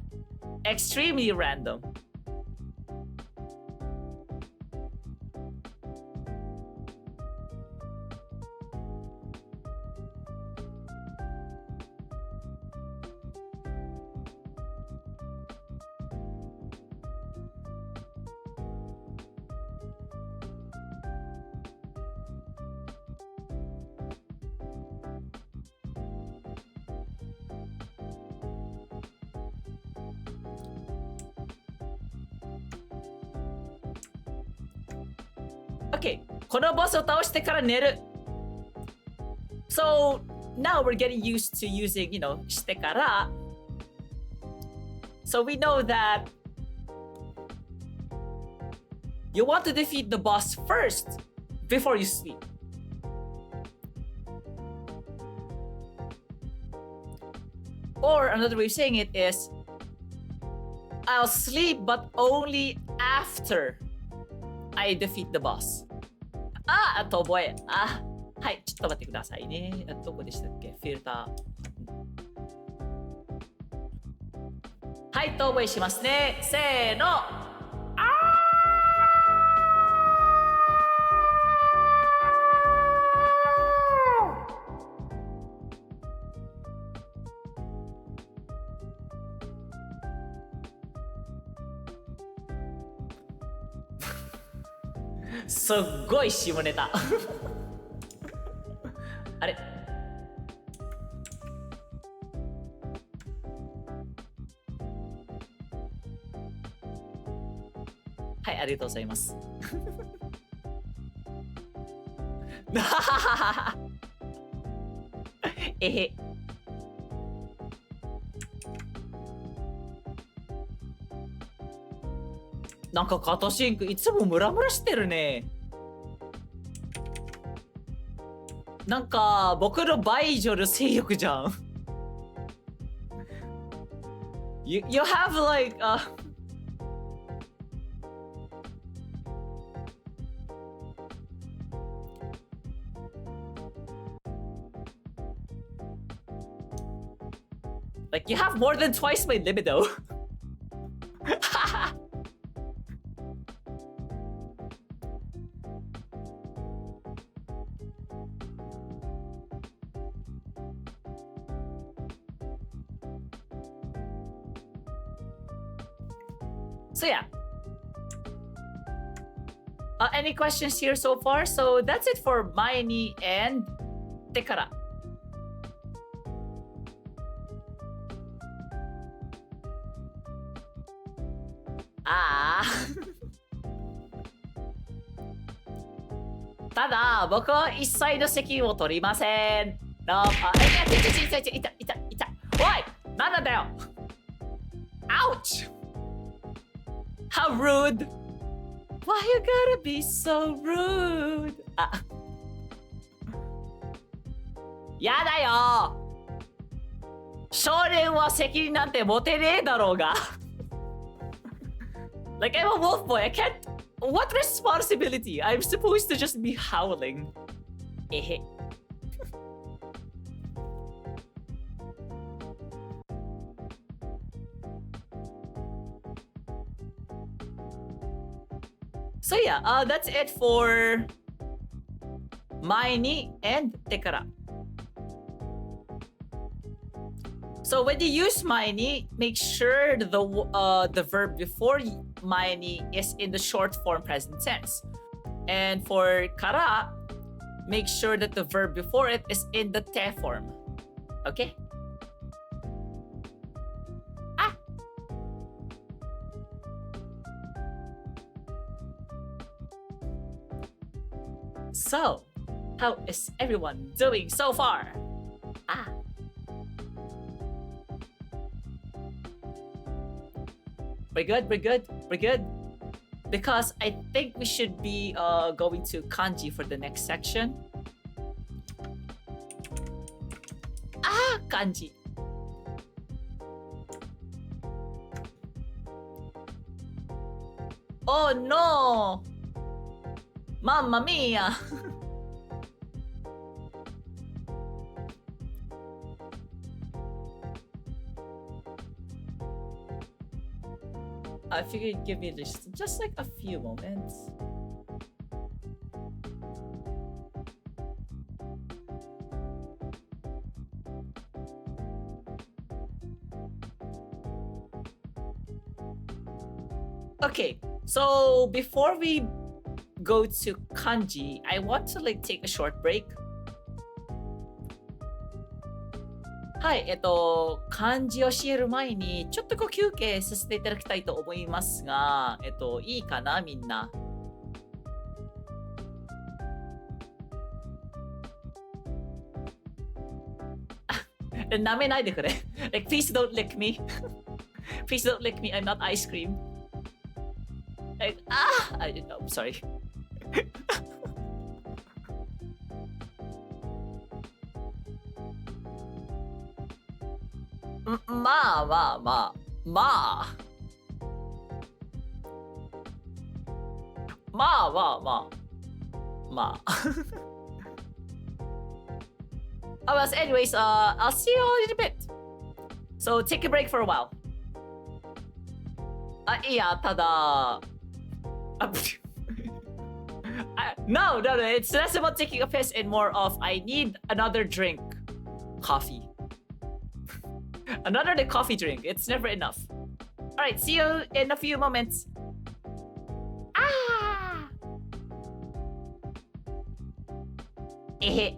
Extremely random. Okay, このボスを倒してから寝る。So now we're getting used to using, してから。So we know that you want to defeat the boss first before you sleep. Or another way of saying it is, I'll sleep but only after I defeat the boss. あ、遠吠え。あ、はい、ちょっと待ってくださいね。どこでしたっけフィルター。はい、遠吠えしますね。せーの。すっごい下ネタ。あれはい、ありがとうございます。えへ。なんかカトシンクいつもムラムラしてるね。なんか僕の倍以上の性欲じゃん。You have like like you have more than twice my libido. So yeah. Any questions here so far? So that's it for Maini and Tekara. Ah. ただ、僕は一切の責任を取りません。No. いた。おいなんだよ Ouch! How rude! Why you gotta be so rude? あ。やだよ少年は責任なんて持てねえだろうが。Like I'm a wolf boy, I can't... What responsibility? I'm supposed to just be howling. Eh. So yeah, that's it for Maini and Tekara. So when you use Maini, make sure the verb before Maini is in the short form present tense. And for Kara, make sure that the verb before it is in the te form. Okay? Ah! So, how is everyone doing so far? Ah. We're good. Because I think we should be going to Kanji for the next section. Ah, Kanji. Oh no! Mamma mia! I figured give me just like a few moments. Okay, so before we go to Kanji, I want to like take a short break. はい、漢字を教える前にちょっと休憩させていただきたいと思いますが、いいかなみんな。舐めないでくれ。Like, please don't lick me. Please don't lick me. I'm not ice cream. Like, I'm sorry. まあ。まあ。Oh, well, so anyways, I'll see you in a bit. So take a break for a while. いや、ただ、no, it's less about taking a piss and more of I need another drink. Coffee. Another coffee drink. It's never enough. Alright, see you in a few moments. Ah! Eh.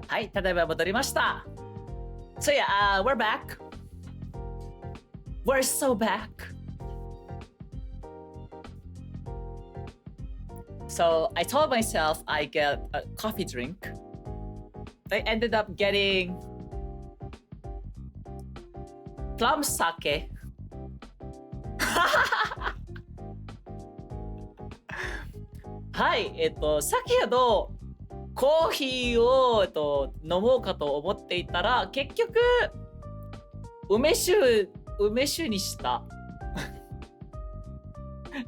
はい、ただいま戻りました。So yeah, we're back. We're so back. So I told myself I get a coffee drink. I ended up getting plum sake. はい、先ほどコーヒーを、飲もうかと思っていたら、結局梅酒にした。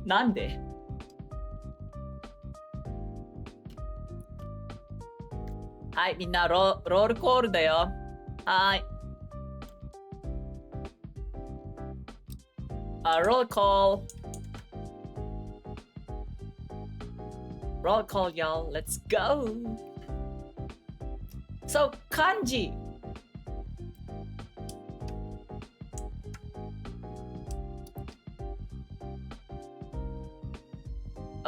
なんで？はい、みんなロールコールだよ。はい。ロールコール。Roll call, y'all. Let's go. So, kanji.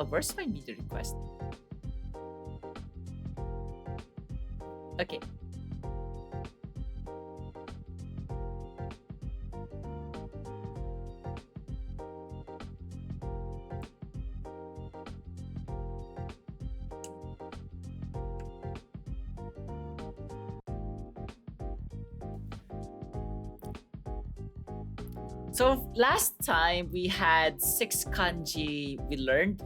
Where's my meter request? Okay. So last time we had 6 kanji we learned.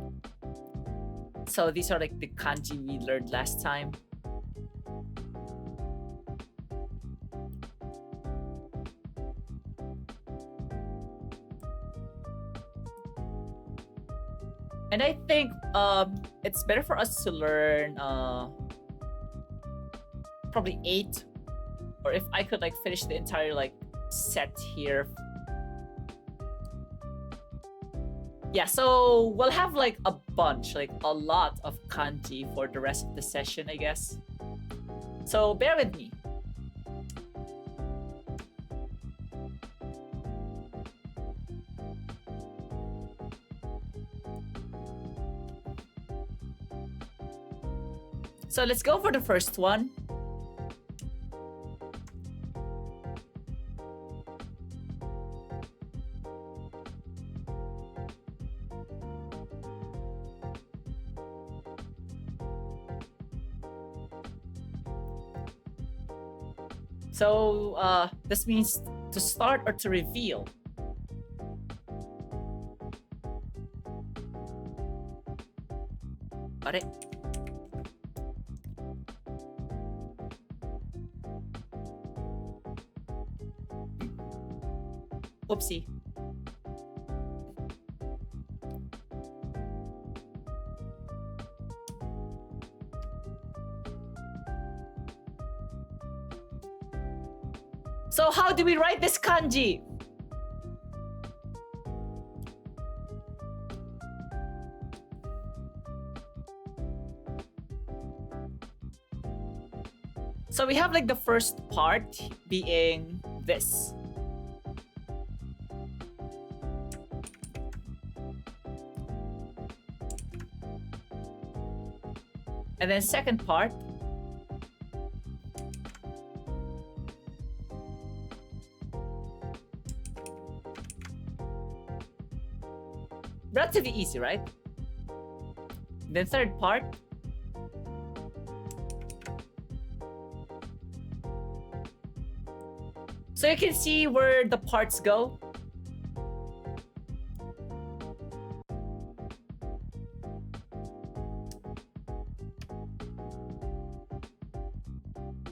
So these are like the kanji we learned last time. And I think it's better for us to learn probably 8, or if I could like finish the entire like set here. Yeah, so we'll have like a bunch, like a lot of kanji for the rest of the session, I guess. So bear with me. So let's go for the first one. So this means to start or to reveal. Got it? Oopsie. So how do we write this kanji? So we have like the first part being this. And then second part. Relatively easy, right? Then third part. So you can see where the parts go.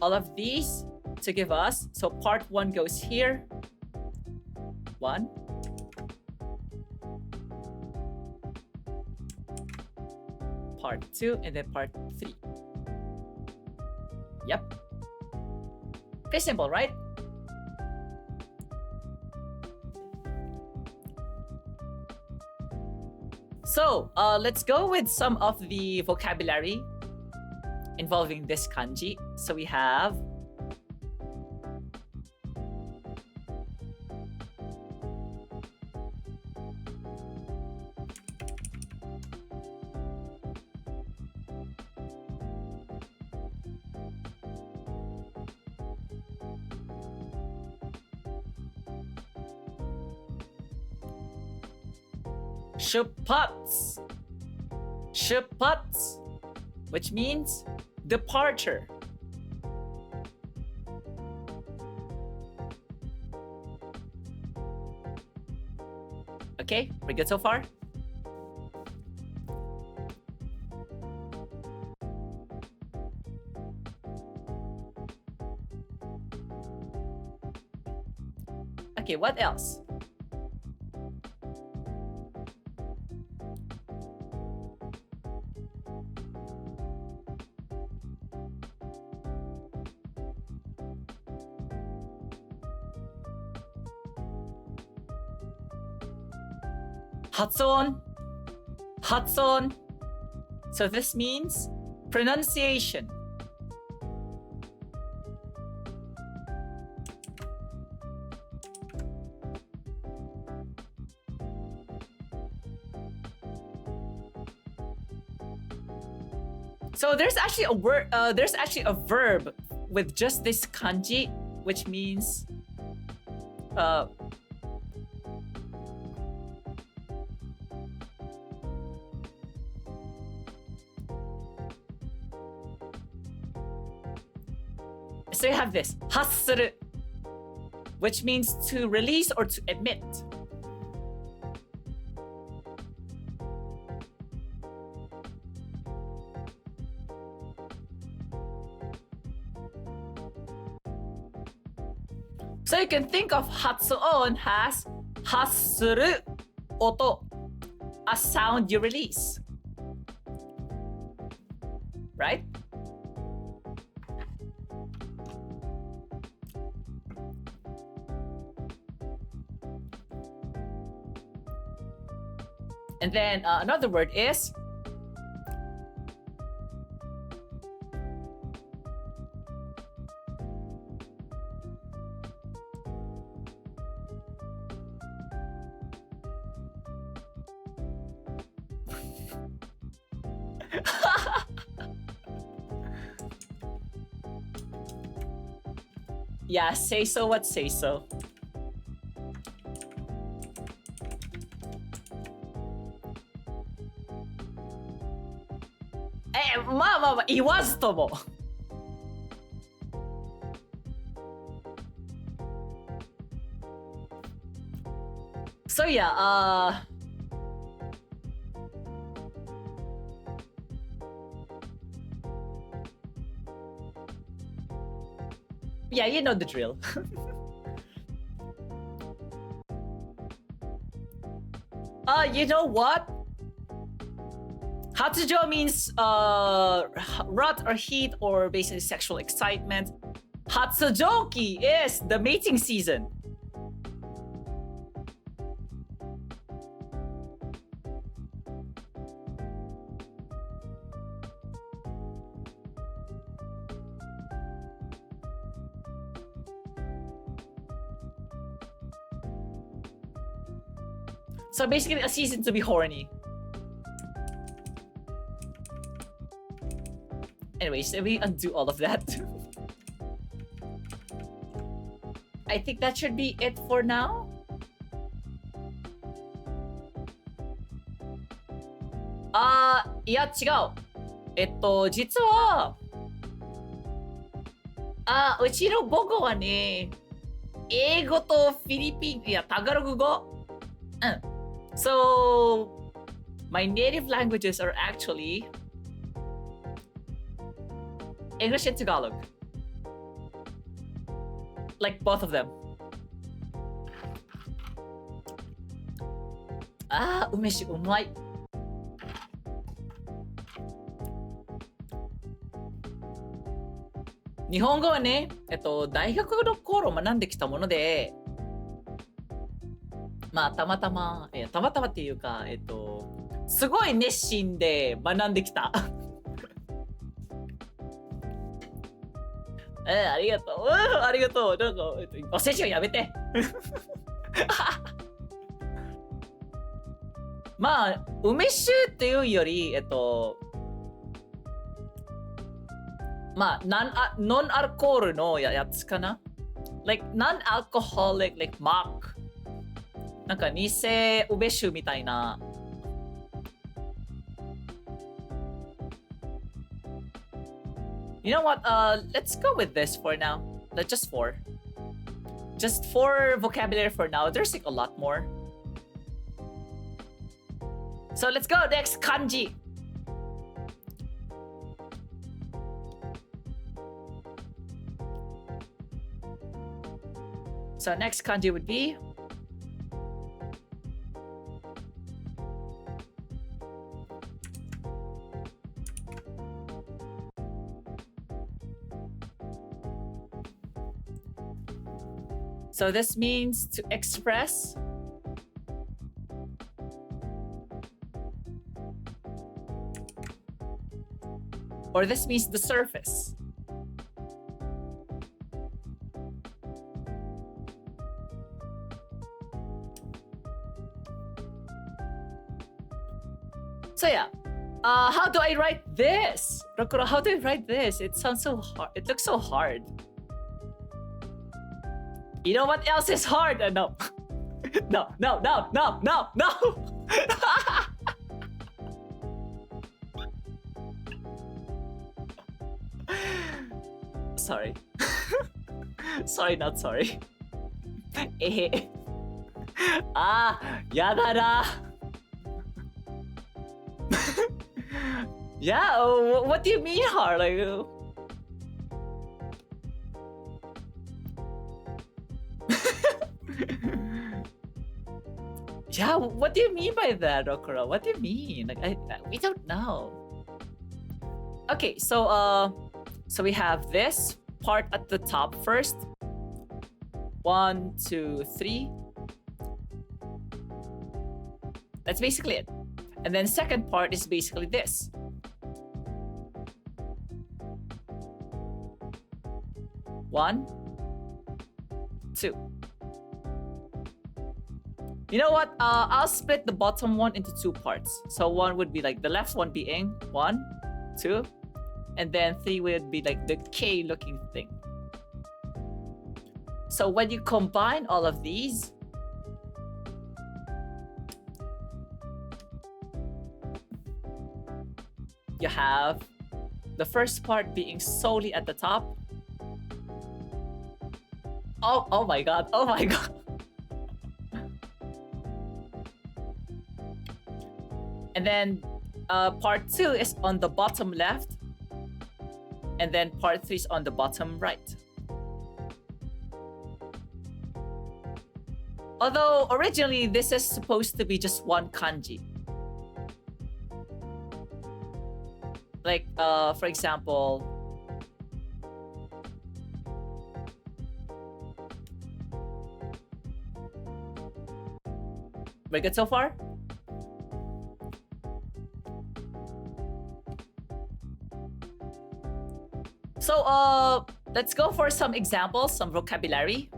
All of these to give us. So part 1 goes here. 1. Part 2 and then part 3. Yep. Pretty simple, right? So let's go with some of the vocabulary involving this kanji. So we have 出発 出発 which means departure. Okay, we're good so far? Okay, what else? Hatsuon. Hatsuon. So this means pronunciation. So there's actually a word. There's actually a verb with just this kanji, which means so you have this hassuru, which means to release or to admit. So you can think of hatsuon as hassuru oto, a sound you release. Right? And then another word is yeah, say so what say so. Ma, 言わずとも。So yeah, yeah, you know the drill. You know what? Hatsujo means rut or heat or basically sexual excitement. Hatsujoki is the mating season. So basically a season to be horny. Anyways, let me undo all of that. I think that should be it for now.いや違う。実はうちの母語はね、英語とフィリピン、いやタガログ語。So my native languages are actually English and Tagalog. Like both of them. 梅酒うまい。日本語はね、大学の頃学んできたもので、まあたまたまっていうか、すごい熱心で学んできた。ありがとう。ありがとう。なんか、お世辞をやめて。まあ、梅酒っていうより、まあ、ノンアルコールのやつかな ?like, non-alcoholic, like, mock. なんか、偽梅酒みたいな You know what? Let's go with this for now. Just 4. Just 4 vocabulary for now. There's like a lot more. So let's go. Next, kanji. So next kanji would be so this means to express or this means the surface. So yeah, how do I write this? Rokuro, how do I write this? It sounds so hard. It looks so hard. You know what else is hard? No. No. Sorry. Sorry, not sorry. Yada da. Yeah, what do you mean hard? Like, yeah, what do you mean by that, Rokuro? What do you mean? Like, we don't know. Okay, so we have this part at the top first. 1, 2, 3. That's basically it. And then second part is basically this. 1, 2. You know what? I'll split the bottom one into 2 parts. So 1 would be like the left one being 1, 2, and then 3 would be like the K looking thing. So when you combine all of these, you have the first part being solely at the top. Oh my god, oh my god. And then part 2 is on the bottom left. And then part 3 is on the bottom right. Although originally this is supposed to be just one kanji. Like, for example, we good so far? So, let's go for some examples, some vocabulary.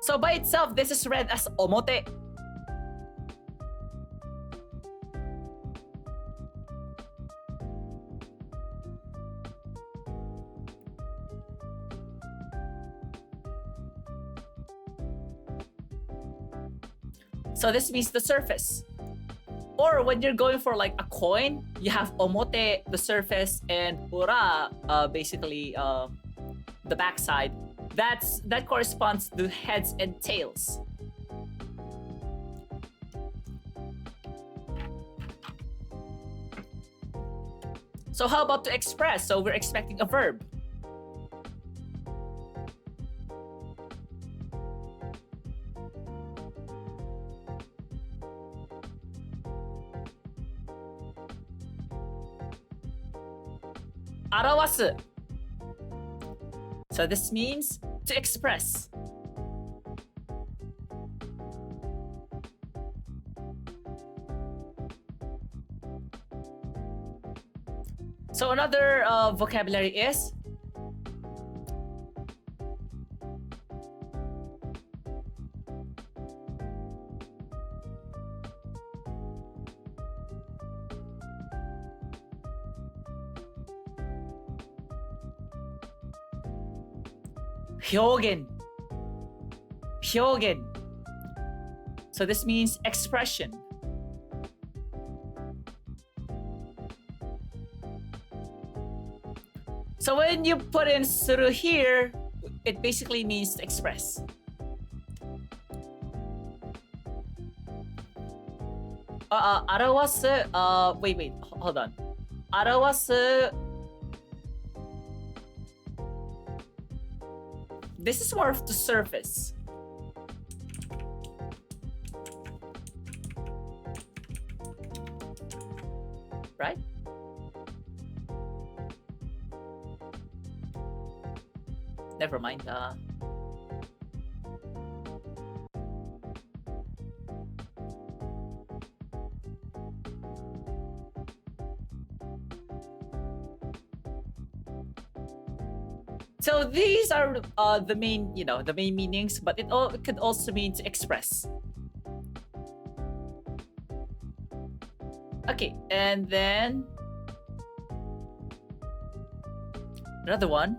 So by itself, this is read as omote. So this means the surface. Or when you're going for like a coin, you have omote, the surface, and ura, basically the backside. That corresponds to heads and tails. So how about to express? So we're expecting a verb. Arawasu. So this means to express. So another vocabulary is hyogen. Hyogen. So this means expression. So when you put in suru here, it basically means to express. Arawasu, wait, hold on. Arawasu. This is more of the surface. Right? Never mind. So these are the main, the main meanings, but it could also mean to express. Okay, and then another one.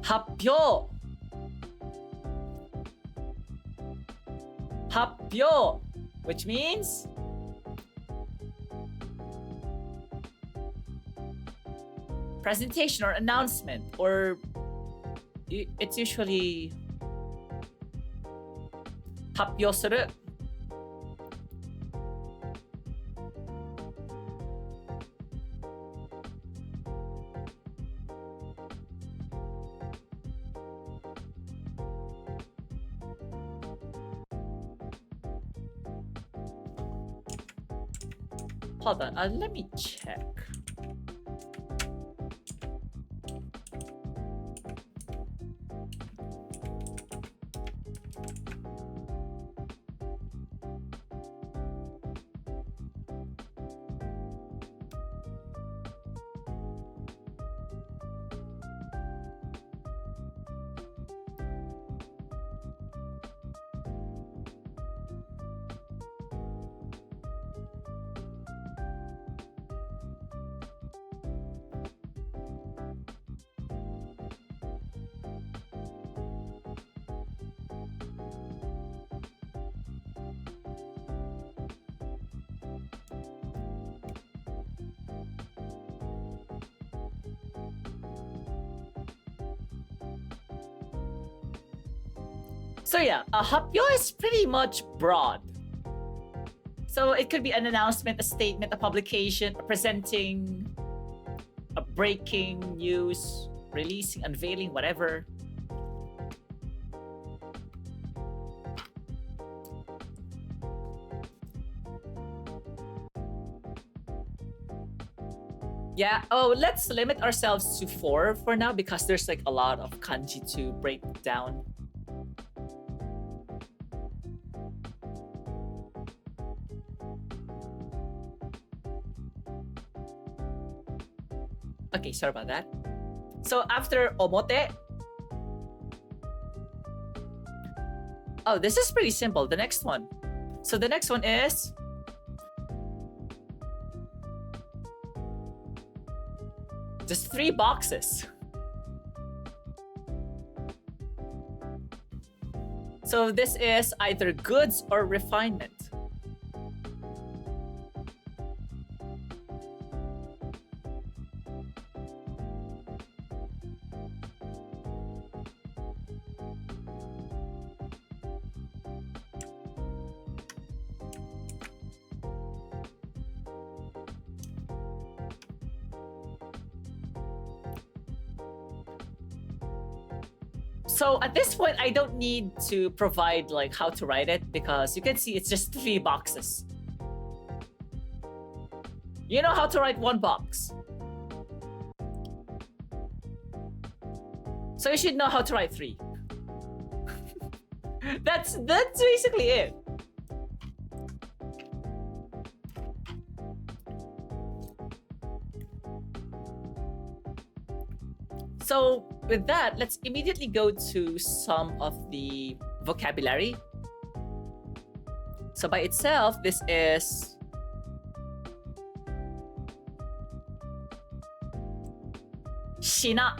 Happyo. Happyo, which means presentation or announcement, or it's usually happyo suru. Hold on, let me check. So yeah, a hapyo is pretty much broad. So it could be an announcement, a statement, a publication, a presenting, a breaking news, releasing, unveiling, whatever. Yeah, let's limit ourselves to 4 for now because there's like a lot of kanji to break down. Okay, sorry about that. So after omote, oh, this is pretty simple. The next one. So the next one is just 3 boxes. So this is either goods or refinement. So at this point, I don't need to provide like how to write it because you can see it's just 3 boxes. You know how to write 1 box. So you should know how to write 3. That's basically it. So with that, let's immediately go to some of the vocabulary. So by itself, this is shina.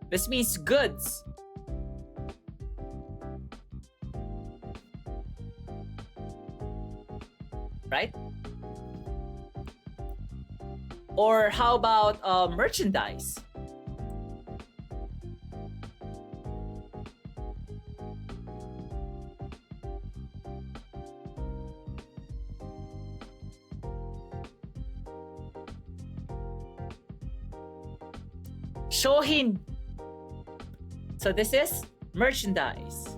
This means goods. Right? Or how about merchandise? Shohin. So this is merchandise.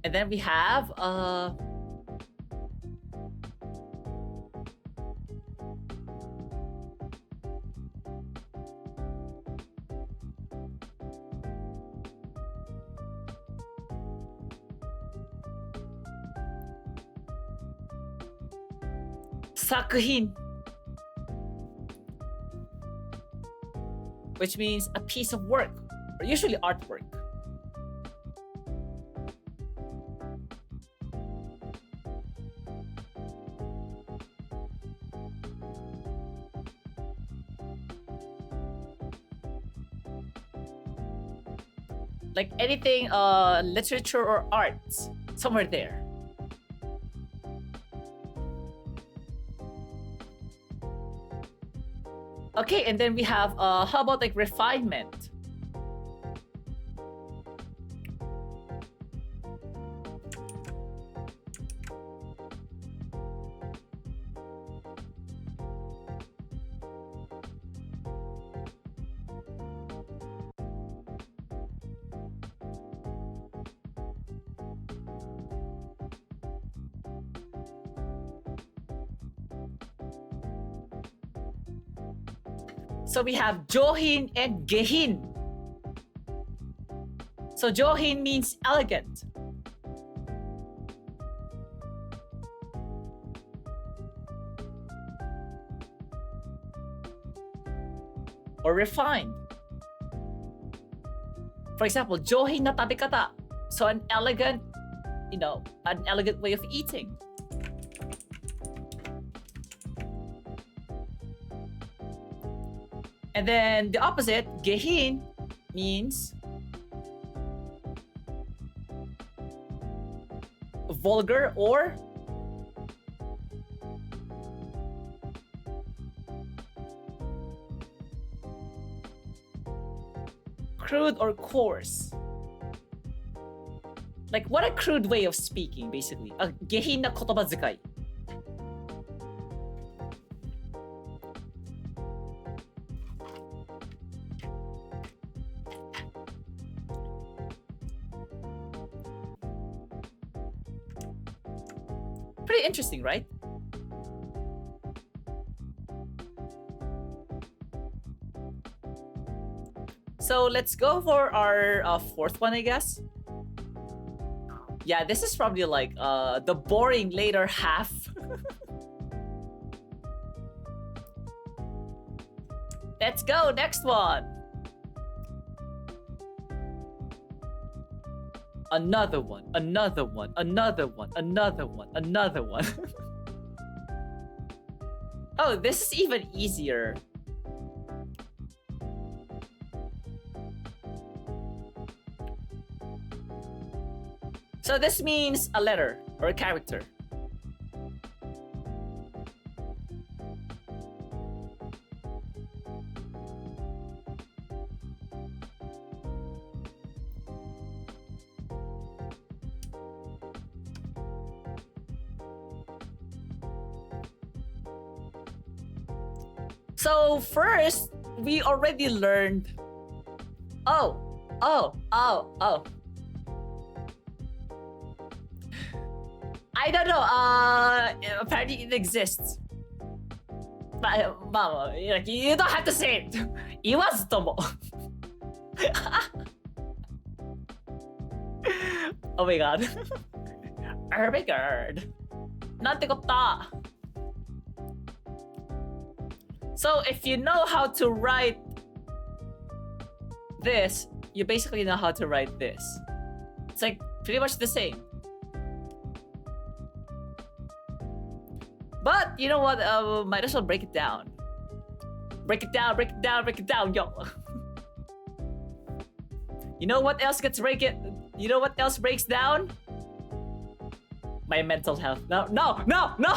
And then we have sakuhin, which means a piece of work, or usually artwork. Like anything literature or arts, somewhere there. Okay, and then we have how about like refinement? So we have johin and gehin. So johin means elegant. Or refined. For example, johin na tabikata. So an elegant, an elegant way of eating. And then the opposite, gehin, means vulgar or crude or coarse. Like what a crude way of speaking, basically. A gehin na kotoba zukai. Pretty interesting, right? So let's go for our fourth one, I guess. Yeah, this is probably like the boring later half. Let's go, next one. Another one, another one, another one, another one, another one. Oh, this is even easier. So this means a letter or a character. So first, we already learned. Oh. I don't know. Apparently it exists. まあ、you don't have to say it! 言わずとも。Oh my god. Oh my god. なんてこった。So if you know how to write this, you basically know how to write this. It's like pretty much the same. But you know what? Might as well break it down. Break it down, break it down, break it down, yo. You know what else gets break it? You know what else breaks down? My mental health. No, no, no, no!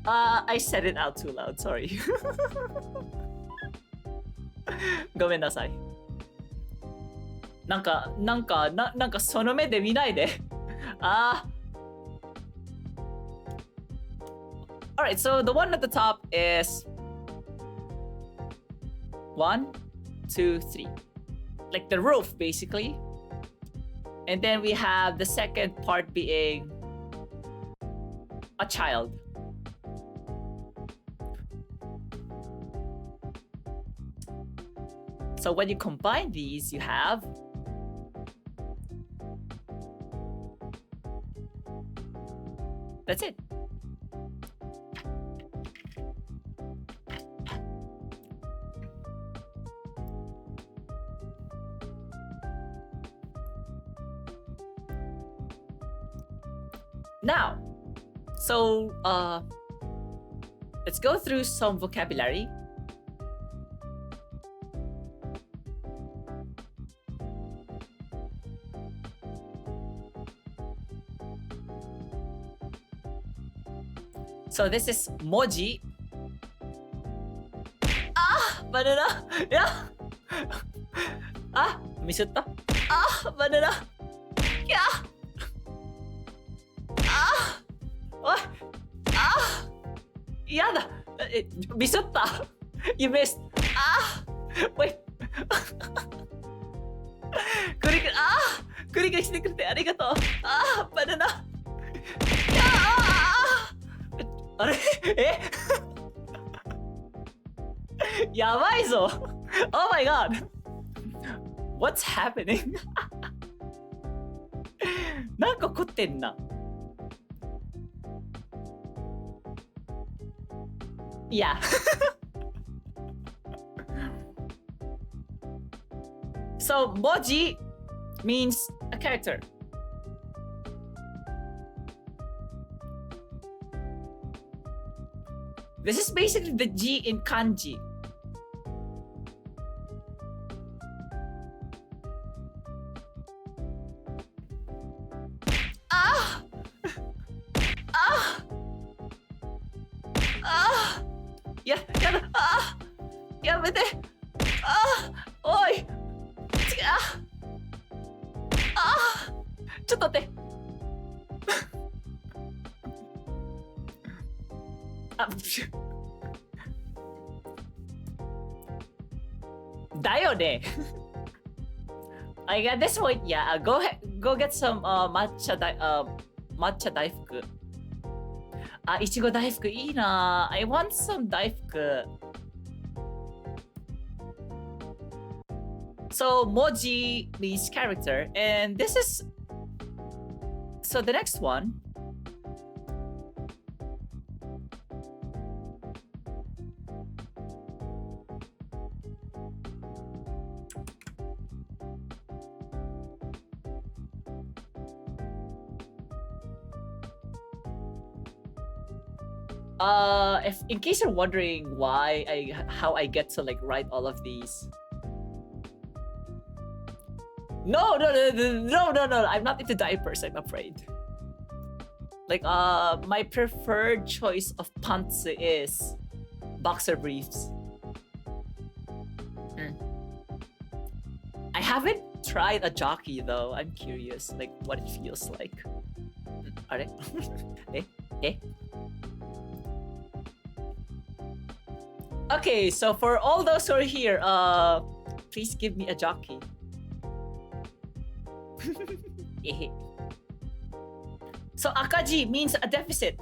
I said it out too loud, sorry. ごめんなさい。なんかその目で見ないで。Alright, so the one at the top is 1, 2, 3. Like the roof, basically. And then we have the second part being a child. So when you combine these, you have that's it. Now, so let's go through some vocabulary. So this is moji. Banana. Yeah. Misutta. Banana. Yeah. What? Yada. Misutta. You missed. Wait. クリクリしてくれてありがとう。バナナ。あれやばいぞ Oh my god What's happening? なんか起こってんな Yeah So, moji means a character This is basically the G in Kanji. Yamete. Oi. ちょっと待って。だよね I got this one. Yeah, go get some matcha 大福いちご大福いいな I want some 大福 So, moji means character and this is so the next one if in case you're wondering how I get to like write all of these. No, I'm not into diapers, I'm afraid. Like my preferred choice of pants is boxer briefs. I haven't tried a jockey though. I'm curious like what it feels like. Are they? Okay, so for all those who are here, please give me a jockey. So akaji means a deficit.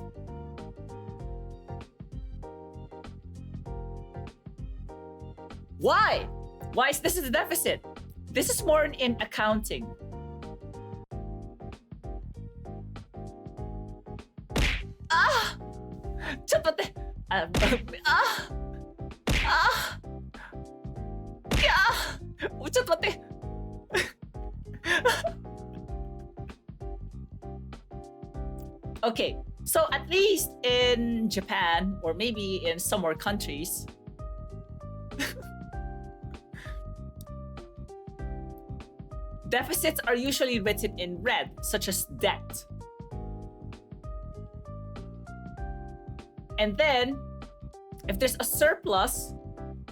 Why? Why is this a deficit? This is more in accounting. Ah! ちょっと待って。あ、あ、あ、いや、ちょっと待って。Okay, so at least in Japan, or maybe in some more countries, deficits are usually written in red, such as debt. And then, if there's a surplus,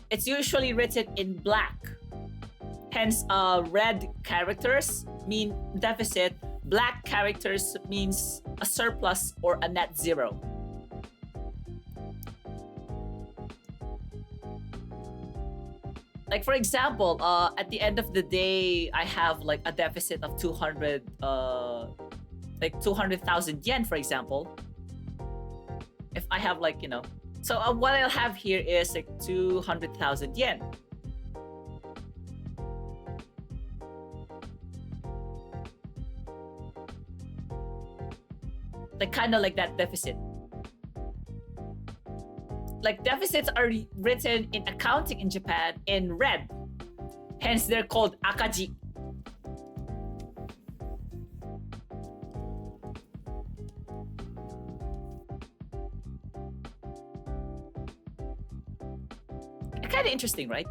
it's usually written in black. Hence, red characters mean deficit, black characters means a surplus or a net zero. Like for example, at the end of the day, I have like a deficit of 200,000 yen, for example. If I have like, so what I'll have here is like 200,000 yen. Like kind of like that deficit. Like deficits are written in accounting in Japan in red. Hence they're called akaji. Kind of interesting, right?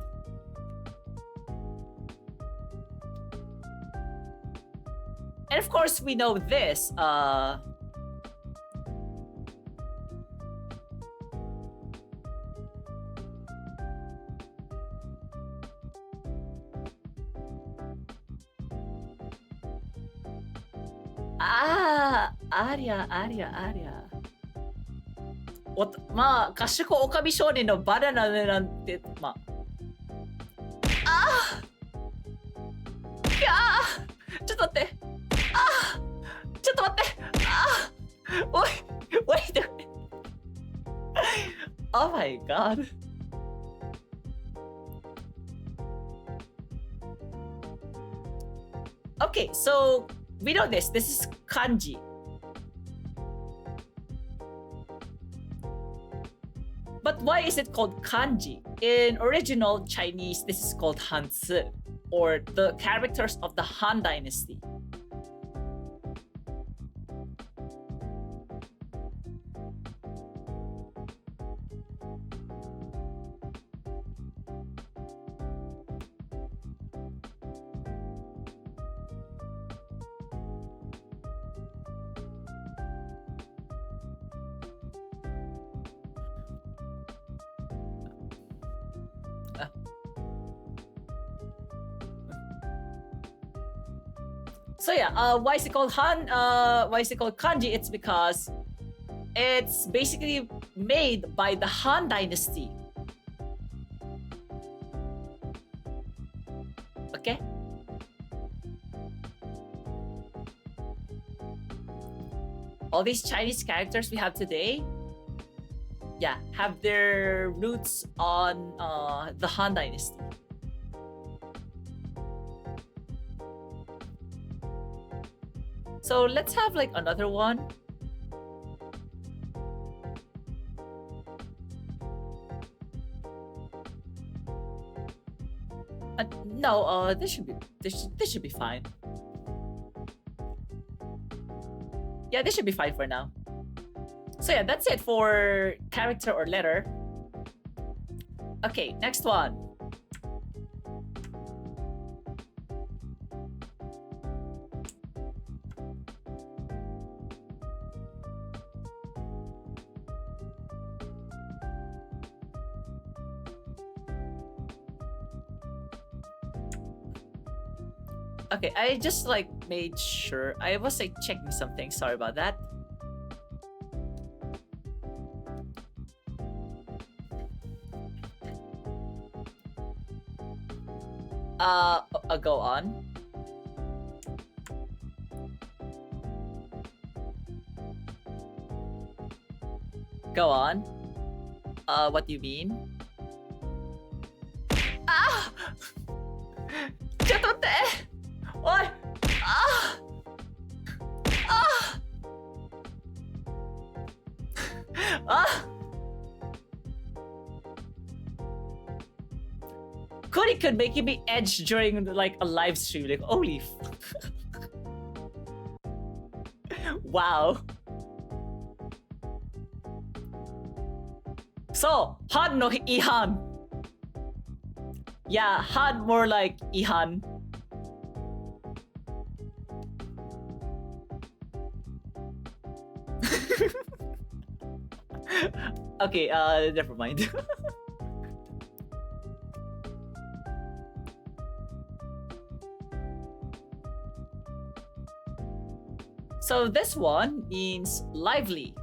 And of course we know this. Aria. まあ、賢おかみ少年のバナナなんて、まあ。いやちょっと待って。ちょっと待って。Wait a minute. Oh my god. Okay, so we know this. This is kanji. But why is it called kanji? In original Chinese, this is called hanzi, or the characters of the Han Dynasty. So yeah, why is it called why is it called kanji? It's because it's basically made by the Han Dynasty. Okay? All these Chinese characters we have today, yeah, have their roots on the Han Dynasty. So let's have like another one. No, this should be fine. Yeah, this should be fine for now. So yeah, that's it for character or letter. Okay, next one. Okay, I just like made sure. I was like checking something. Sorry about that. I'll go on. Go on. What do you mean? Ah! ちょっと待って！おい！あ！あ！あ！Cody could make me edge during like a live stream. Like, holy wow. So, Han no Ihan. Yeah, Han more like Ihan. Okay, never mind. So this one means lively.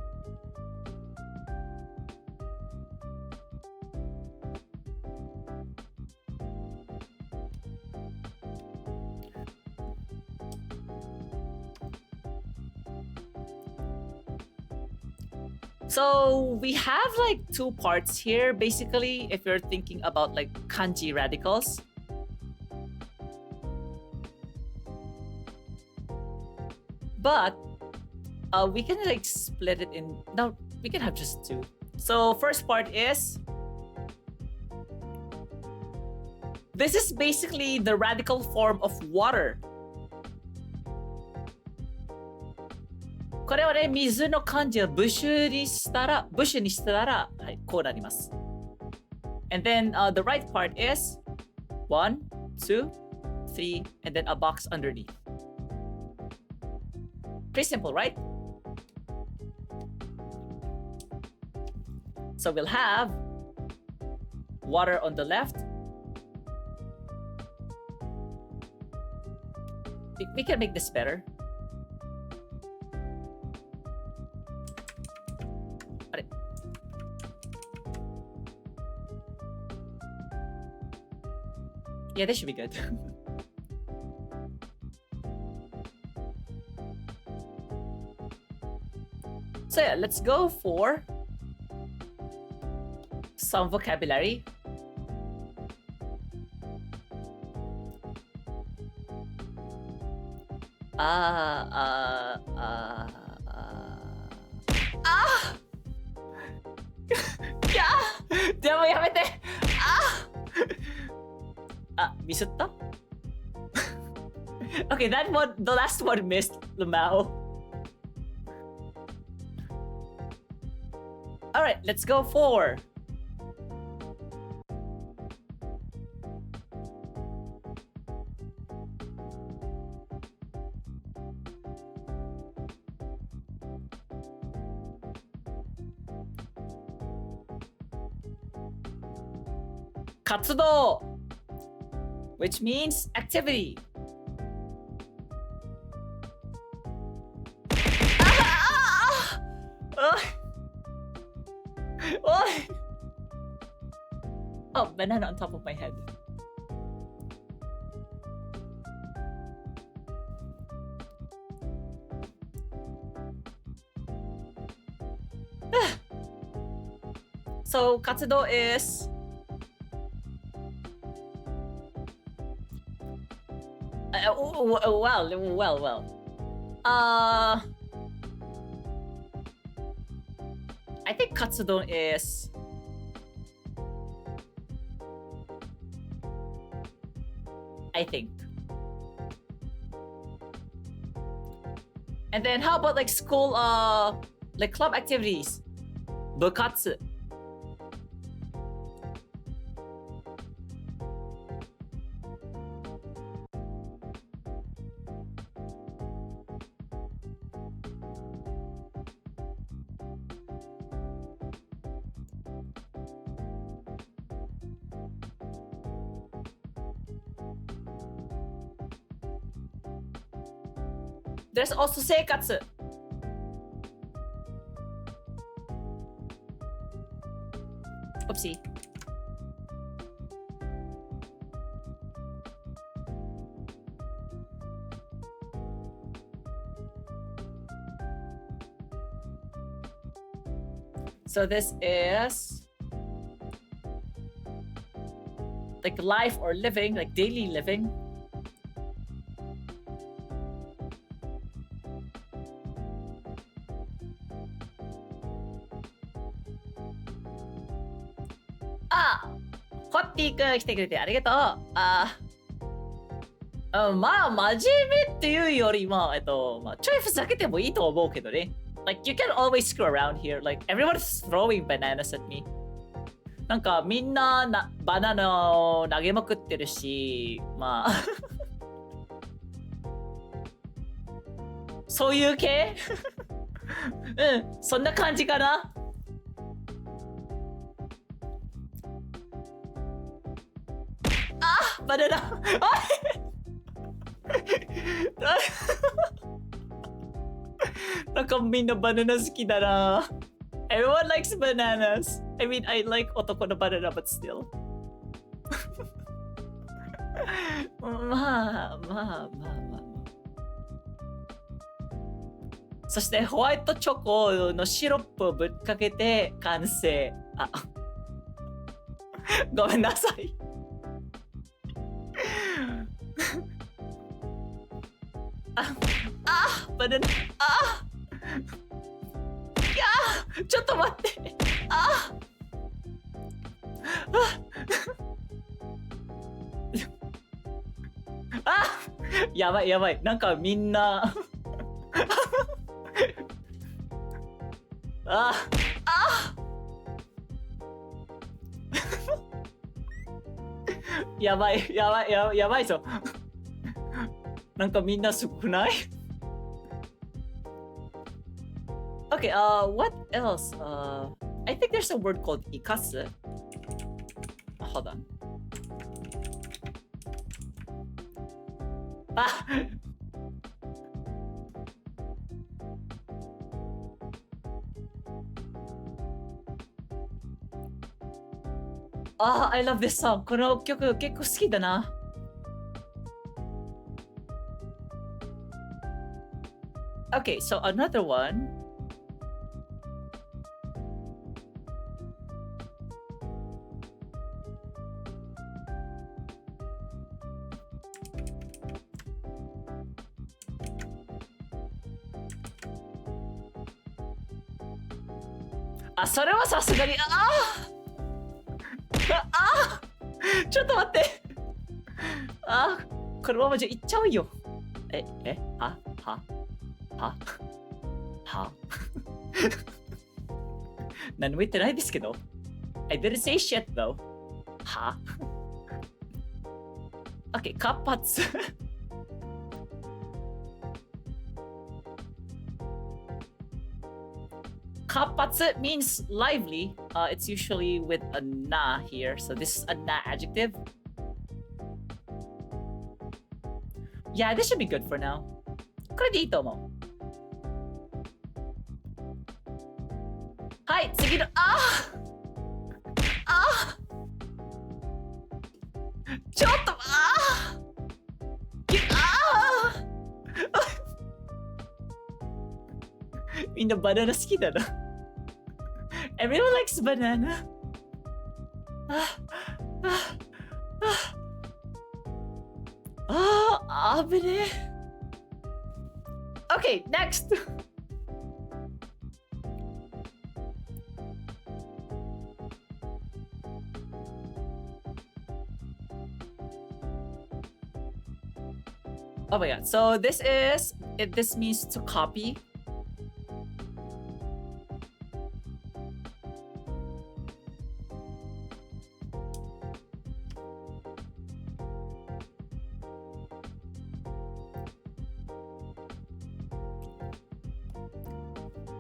So we have like two parts here, basically, if you're thinking about like kanji radicals. But we can like split it in, no, we can have just two. So first part is, this is basically the radical form of water. これはね、水の漢字を部首にしたら、はい、こうなります。And then the right part is 1, 2, 3, and then a box underneath. Pretty simple, right? So we'll have water on the left. We can make this better. Yeah, this should be good. So yeah, let's go for some vocabulary. Yeah! でもやめて! Misutta? Okay, that one, the last one missed Lamau. Alright, let's go for Katsudo, which means activity. Oh, banana on top of my head. So, katsudo is well. I think katsudon is I think. And then how about like school like club activities? Bukatsu. There's also seikatsu. Oopsie. So this is like life or living, like daily living.ホッティくん来てくれてありがとう。まあ真面目っていうよりもちょいふざけてもいいと思うけどね。Like you can always screw around here. Like everyone is throwing bananas at me. なんかみんなバナナを投げまくってるし、まあそういう系うん、そんな感じかな。バナナなんかみんなバナナ好きだな。Everyone likes bananas. I mean, I like 男のバナナ but still. まあ。そしてホワイトチョコのシロップをぶっかけて完成。ごめんなさい。バナナ。いやちょっと待って。やばい。なんかみんなやばいぞ。なんかみんなすごくない？Okay, what else? I think there's a word called ikasu. Hold on. I love this song. この曲結構好きだな。Okay, so another one. Ah, それはさすがにちょっと待って。このままじゃいっちゃうよ。何も言ってないですけど。I didn't say shit though. Okay, 活発。活発 means lively. It's usually with a na here. So this is a na adjective. Yeah, this should be good for now. これでいいと思う。はい、次のちょっとみんなバナナ好きだな。Everyone likes banana.危ねえ。Okay, next. Oh my god. So this means to copy.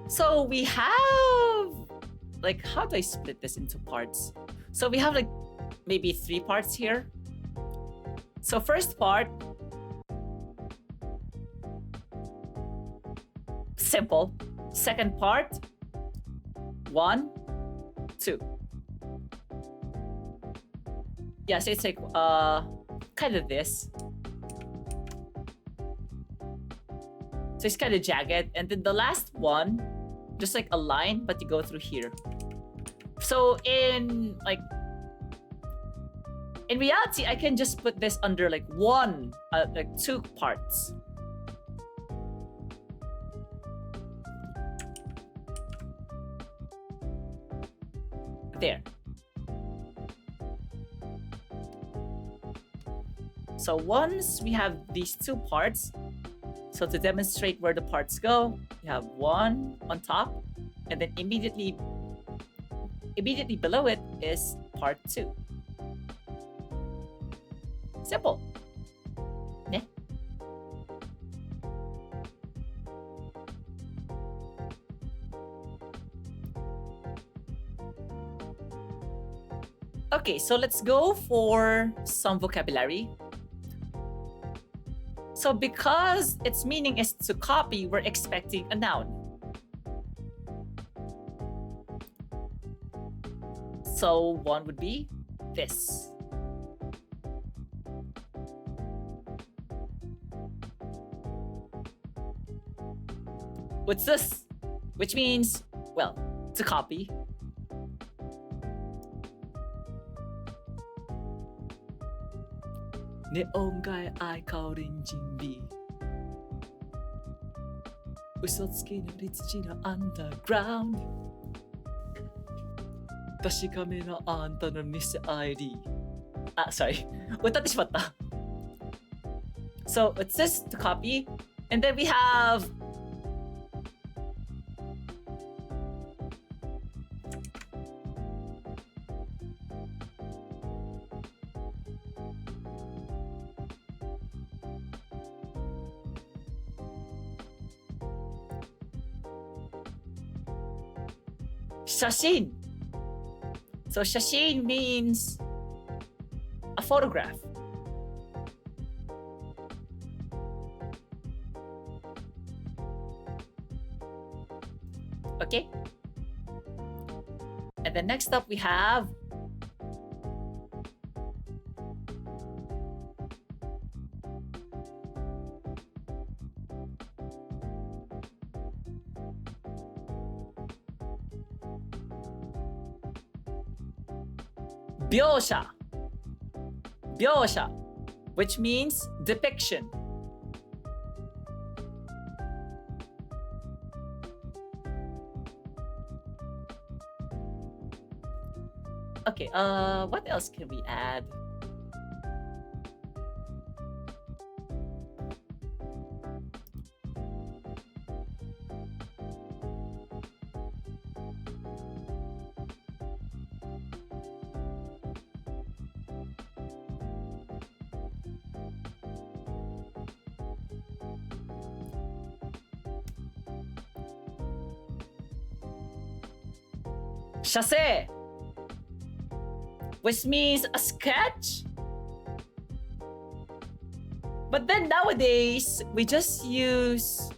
So we have, like, how do I split this into parts? So we have like maybe 3 parts here. So first part, simple. Second part, 1, 2. Yeah, so it's like kind of this. So it's kind of jagged, and then the last one, just like a line, but you go through here. So in reality, I can just put this under like one, like 2 parts. There. So once we have these 2 parts, so to demonstrate where the parts go, you have one on top, and then immediately below it is part 2. Simple. Yeah. Okay, so let's go for some vocabulary. So because its meaning is to copy, we're expecting a noun. So one would be this. What's this? Which means, well, to copy. 네온가의 아이카오린 진비 웃어쓰기는 리치지나 underground 다시가메나 안타는 미스 아이디 sorry 歌ってしまった So it's this to copy and then we have Shashin. So shashin means a photograph. Okay. And then next up we have Byosha. Byosha, which means depiction. Okay, what else can we add? Shase, which means a sketch. But then nowadays, we just use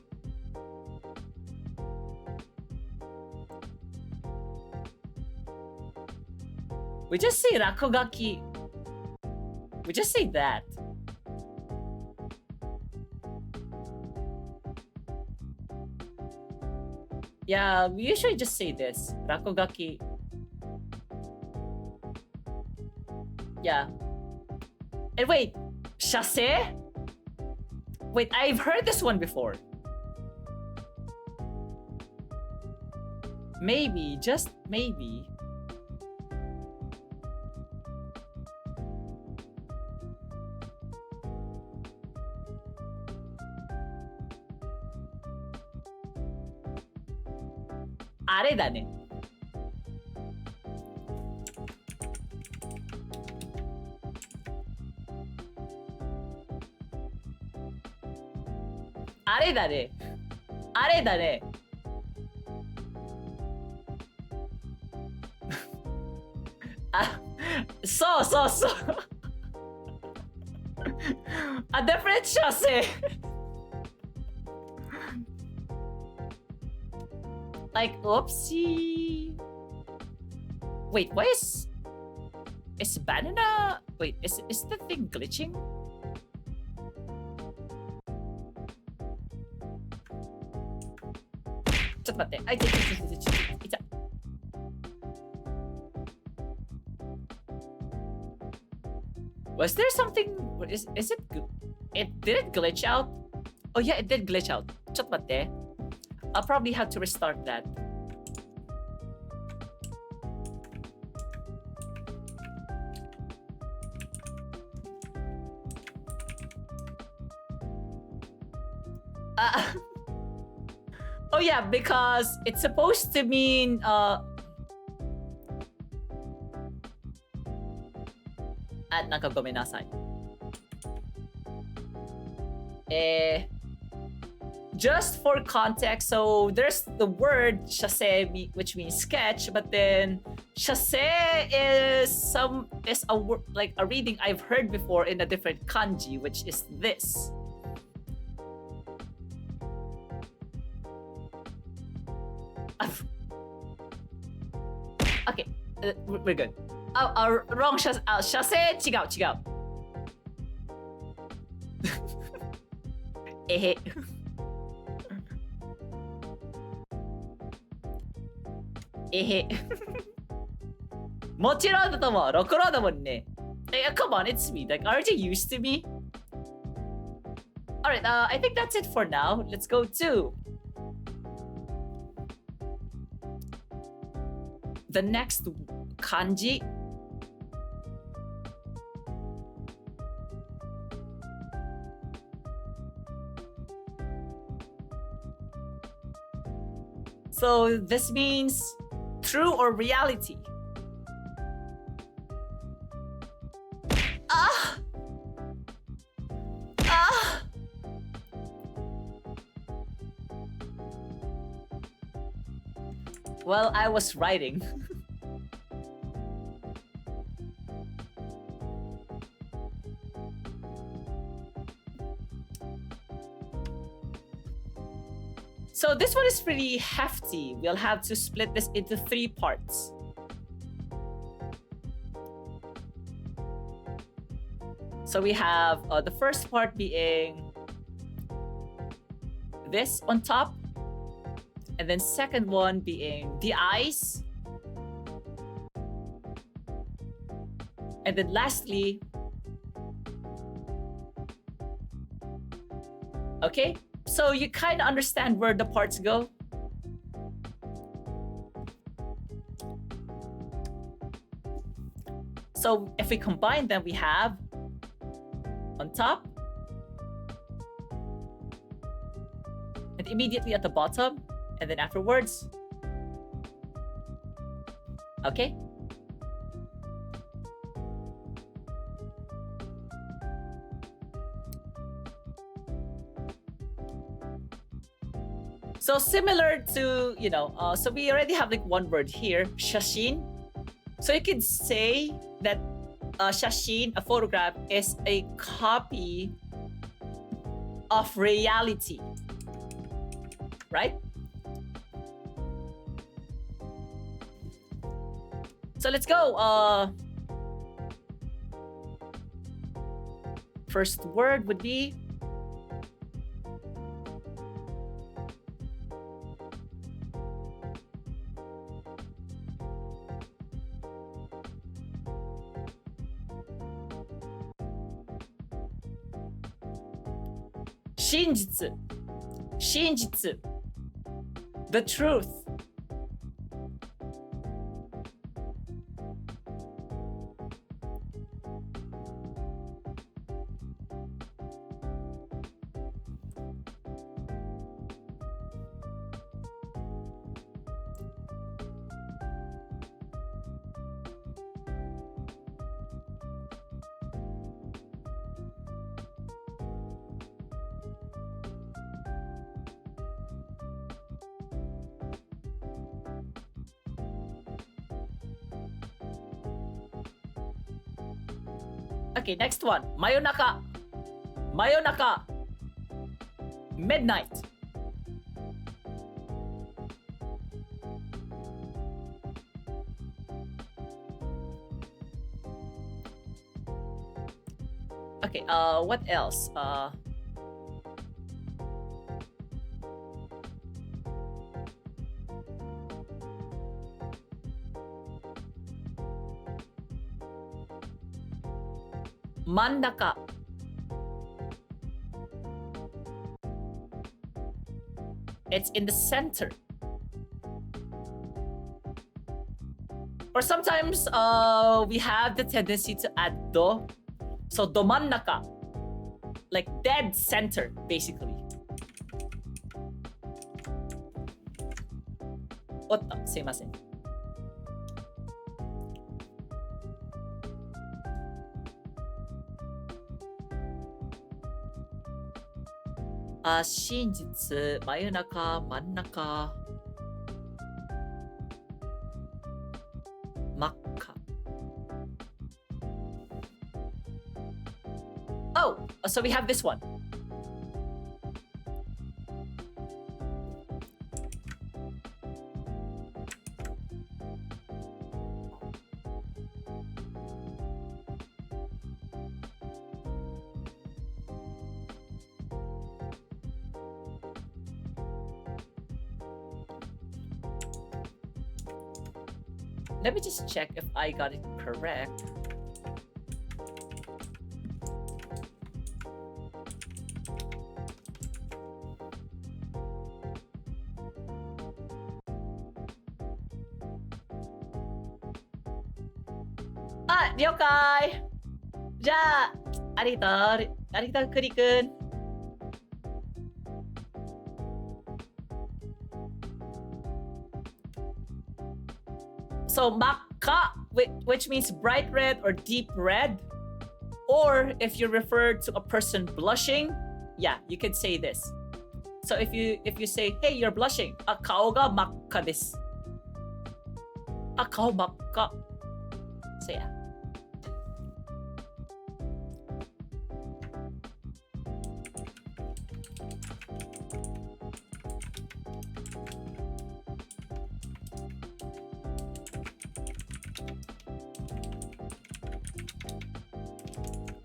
say rakogaki. We just say that. Yeah, we usually just say this. Rakogaki. Yeah. And wait, shase? Wait, I've heard this one before. Maybe, just maybe. Are だね。あれだね。あれだね。あ、そうそうそう。A different chassis. Like, oopsie. Wait, why is banana? Wait, is the thing glitching? Just 待って。あ、いた。Was there something? Is it? Did it glitch out? Oh yeah, it did glitch out. ちょっと待って。I'll probably have to restart that. Oh yeah, because it's supposed to meanなんかごめんなさい。Just for context, so there's the word chasse, which means sketch, but then chasse is a word, like a reading I've heard before in a different kanji, which is this. Okay, we're good. Wrong chasse. Chasse 違う。えへ。えへ。もちろんだと思う。ろくろだもんね。Come on, it's me. Like, aren't you used to me? Alright, I think that's it for now. Let's go to the next kanji. So this means true or reality. Well, I was writing. So this one is pretty hefty. We'll have to split this into 3 parts. So we have the first part being this on top, and then second one being the eyes, and then lastly, okay? So you kind of understand where the parts go? So if we combine them, we have on top and immediately at the bottom, and then afterwards. Okay? So similar to, so we already have like one word here, shashin. So you could say that shashin, a photograph, is a copy of reality, right? So let's go. First word would be shinjitsu. Shinjitsu. The truth. Okay, next one. Mayonaka. Mayonaka. Midnight. Okay, what else? 真ん中。It's in the center. Or sometimes we have the tendency to add do. So ど真ん中. Like dead center, basically. おっと、すいません。真実、真夜中、真ん中。真っ赤。Oh, so we have this one. Let me just check if I got it correct. Ah, 了解。じゃあ、ありがとう。ありがとう、クリくん。So, 真っ赤, which means bright red or deep red. Or if you refer to a person blushing, yeah, you could say this. So if you say, hey, you're blushing, 顔が真っ赤です。顔真っ赤。So yeah.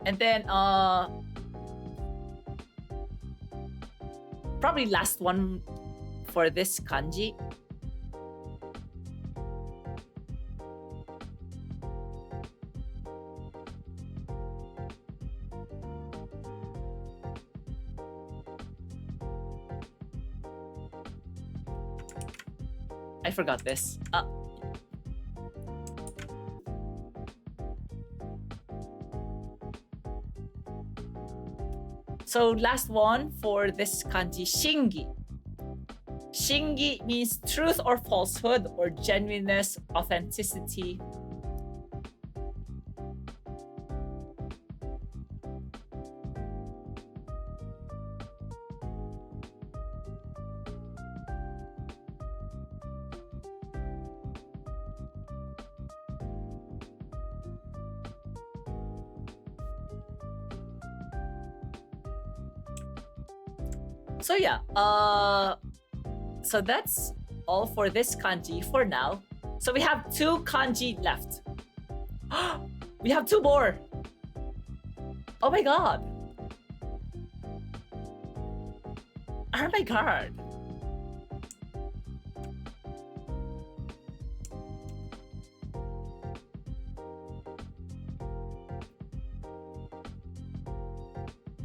And then probably last one for this kanji. I forgot this. So last one for this kanji, shingi. Shingi means truth or falsehood or genuineness, authenticity. So yeah, so that's all for this kanji for now. So we have 2 kanji left. We have 2 more. Oh my god. Oh my god.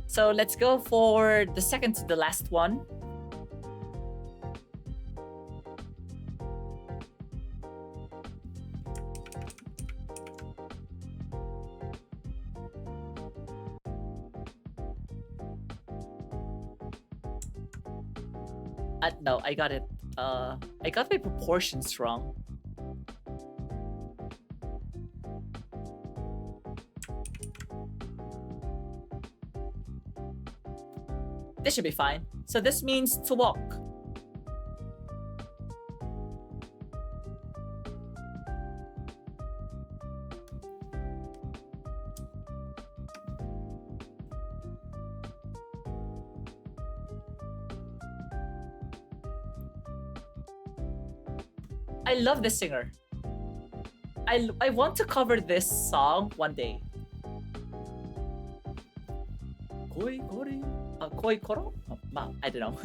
So let's go for the second to the last one. No, I got it. I got my proportions wrong. This should be fine. So this means to walk. I love this singer. I want to cover this song one day. Koi koro? I don't know.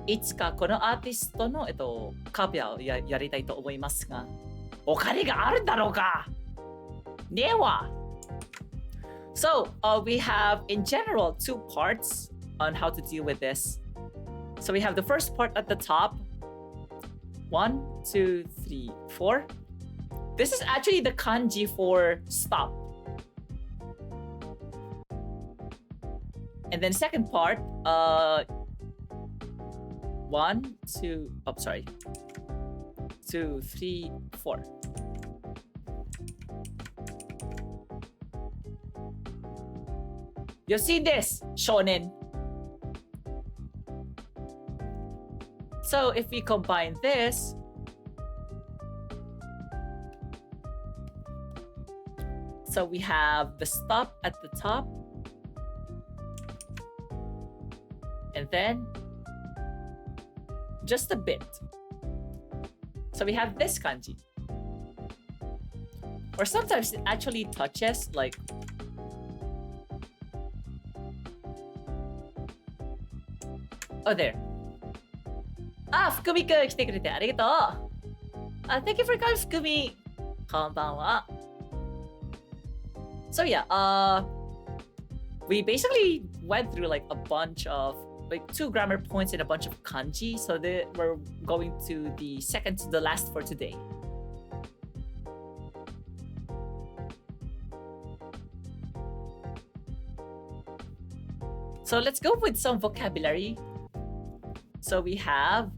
いつかこのアーティストのカバーをやりたいと思いますが。お金があるんだろうかねえわ So, we have, in general, two parts on how to deal with this. So we have the first part at the top. 1, 2, 3, 4. This is actually the kanji for stop. And then second part, 1, 2, 2, 3, 4. You've seen this, shonen. So if we combine this, so we have the stop at the top, and then just a bit. So we have this kanji. Or sometimes it actually touches like oh, there. Fukumi kun 来てくれてありがとう。Thank you for coming, Fukumi. こんばんは。So yeah, we basically went through like a bunch of like 2 grammar points and a bunch of kanji. So we're going to the second to the last for today. So let's go with some vocabulary. So we have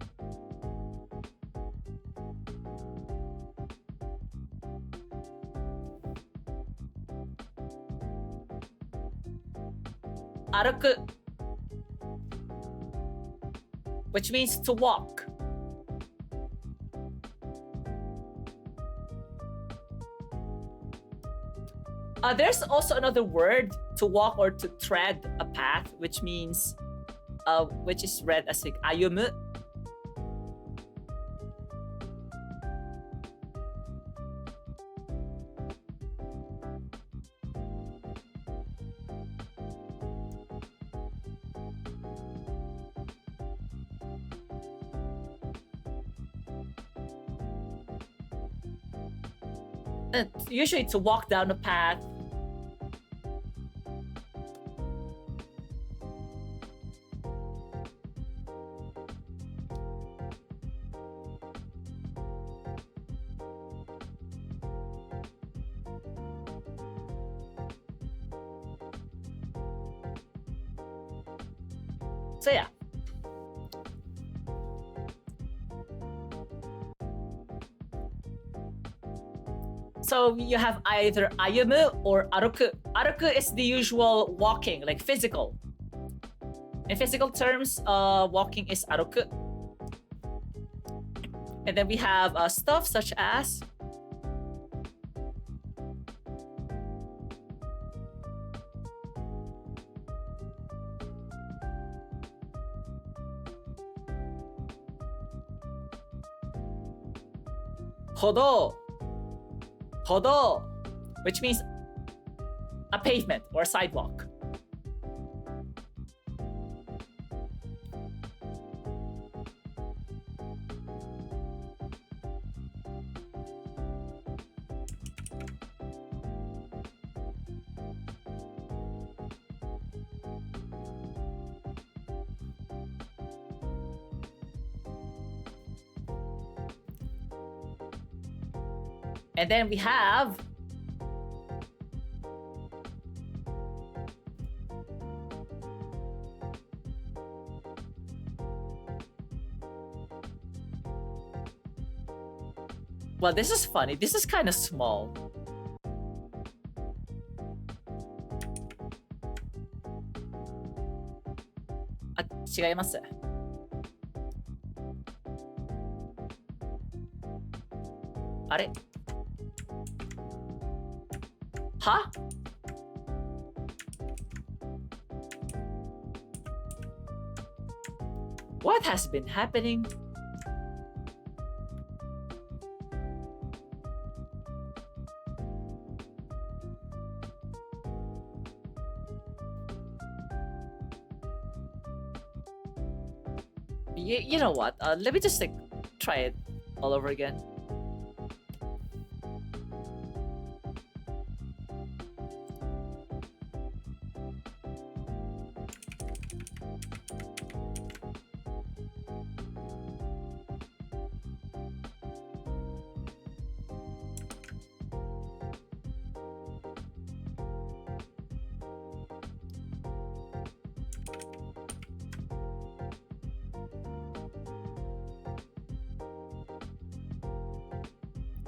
aruku, which means to walk. There's also another word to walk or to tread a path, which means which is read as like ayumu. Usually to walk down a path. So yeah. So you have either ayumu or aruku. Aruku is the usual walking, like physical. In physical terms, walking is aruku. And then we have stuff such as hodo, which means a pavement or a sidewalk. And then we have well, this is funny. This is kind of small. Ah, 違います。あれは What has been happening? You know what? Let me just like try it all over again.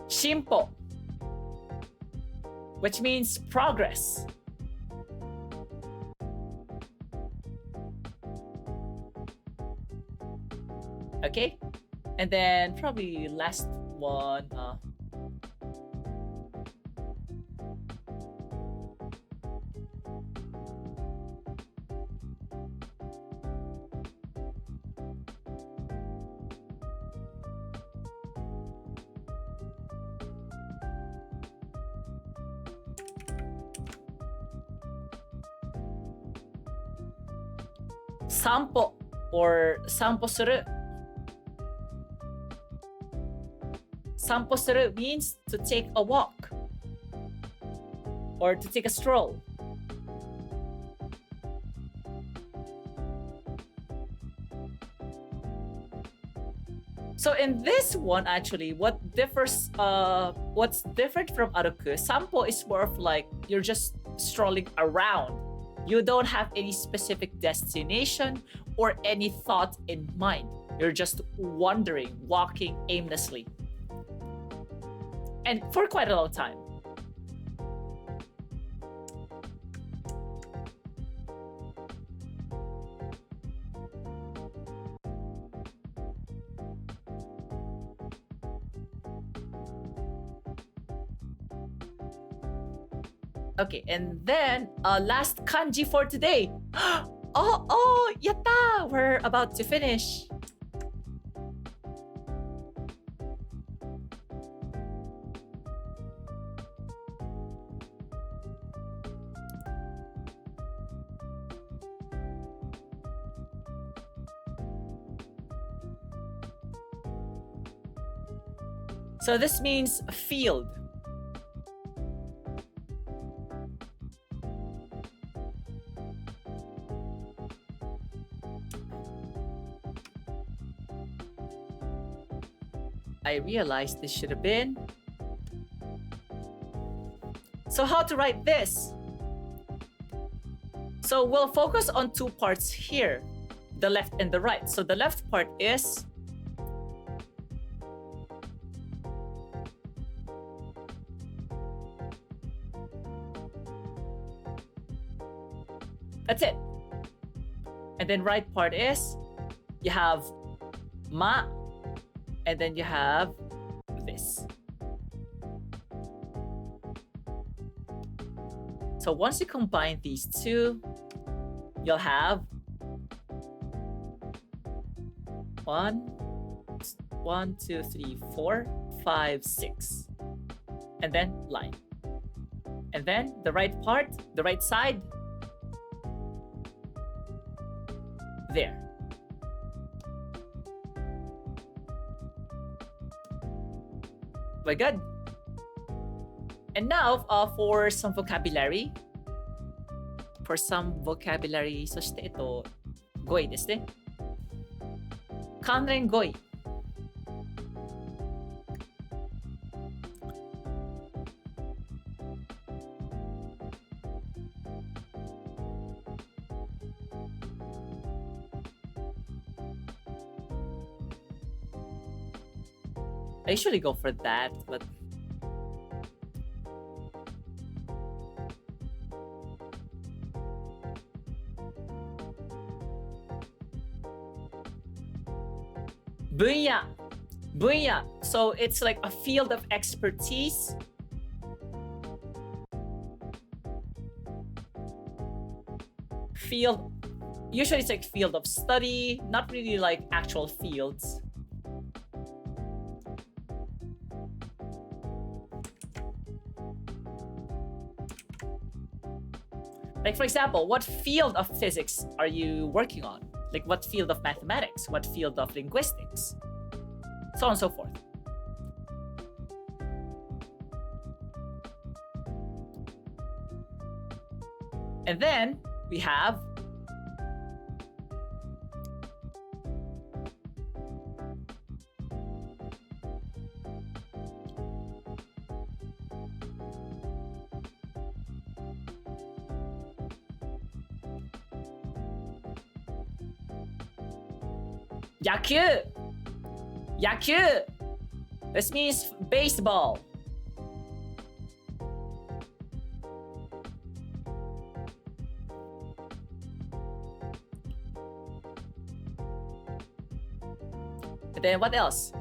Shimpo, which means progress. Okay, and then probably last one. Sampo or sampo suru. Sampo suru means to take a walk or to take a stroll. So in this one, actually, what's different from aruku, sampo is more of like you're just strolling around. You don't have any specific destination or any thought in mind. You're just wandering, walking aimlessly. And for quite a long time. Okay, and then last kanji for today. Oh, yatta! We're about to finish. So this means field. I realized this should have been. So how to write this? So we'll focus on two parts here, the left and the right. So the left part is that's it. And then right part is you have ma, and then you have this. So once you combine these two, you'll have one, two, three, 4, 5, 6. And then line. And then the right part, the right side, there. Very good. And now for some vocabulary. For some vocabulary, そして語彙ですね。関連語彙。I usually go for that, but Bunya. So it's like a field of expertise. Field, usually it's like field of study, not really like actual fields. Like for example, what field of physics are you working on? Like what field of mathematics? What field of linguistics? So on and so forth. And then we have Yaku. This means baseball. And then what else?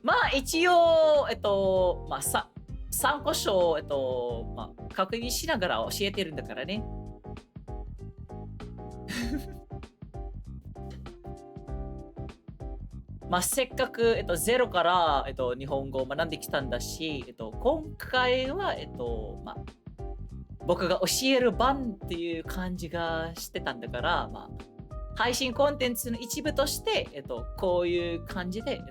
Ma, 一応、参考書を、確認しながら教えてるんだからね。せっかく、ゼロから、日本語を学んできたんだし、今回は、僕が教える番っていう感じがしてたんだから、配信コンテンツの一部として、こういう感じで、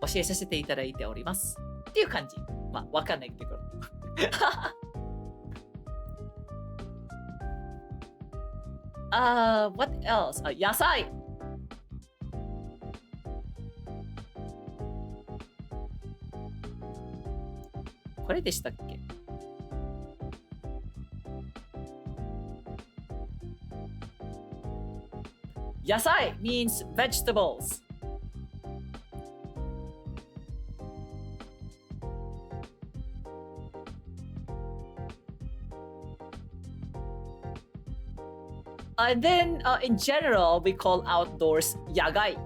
教えさせていただいております。っていう感じ。わかんないけど。what else? 野菜。これでしたっけ？野菜 means vegetables. And then, in general, we call outdoors 野外.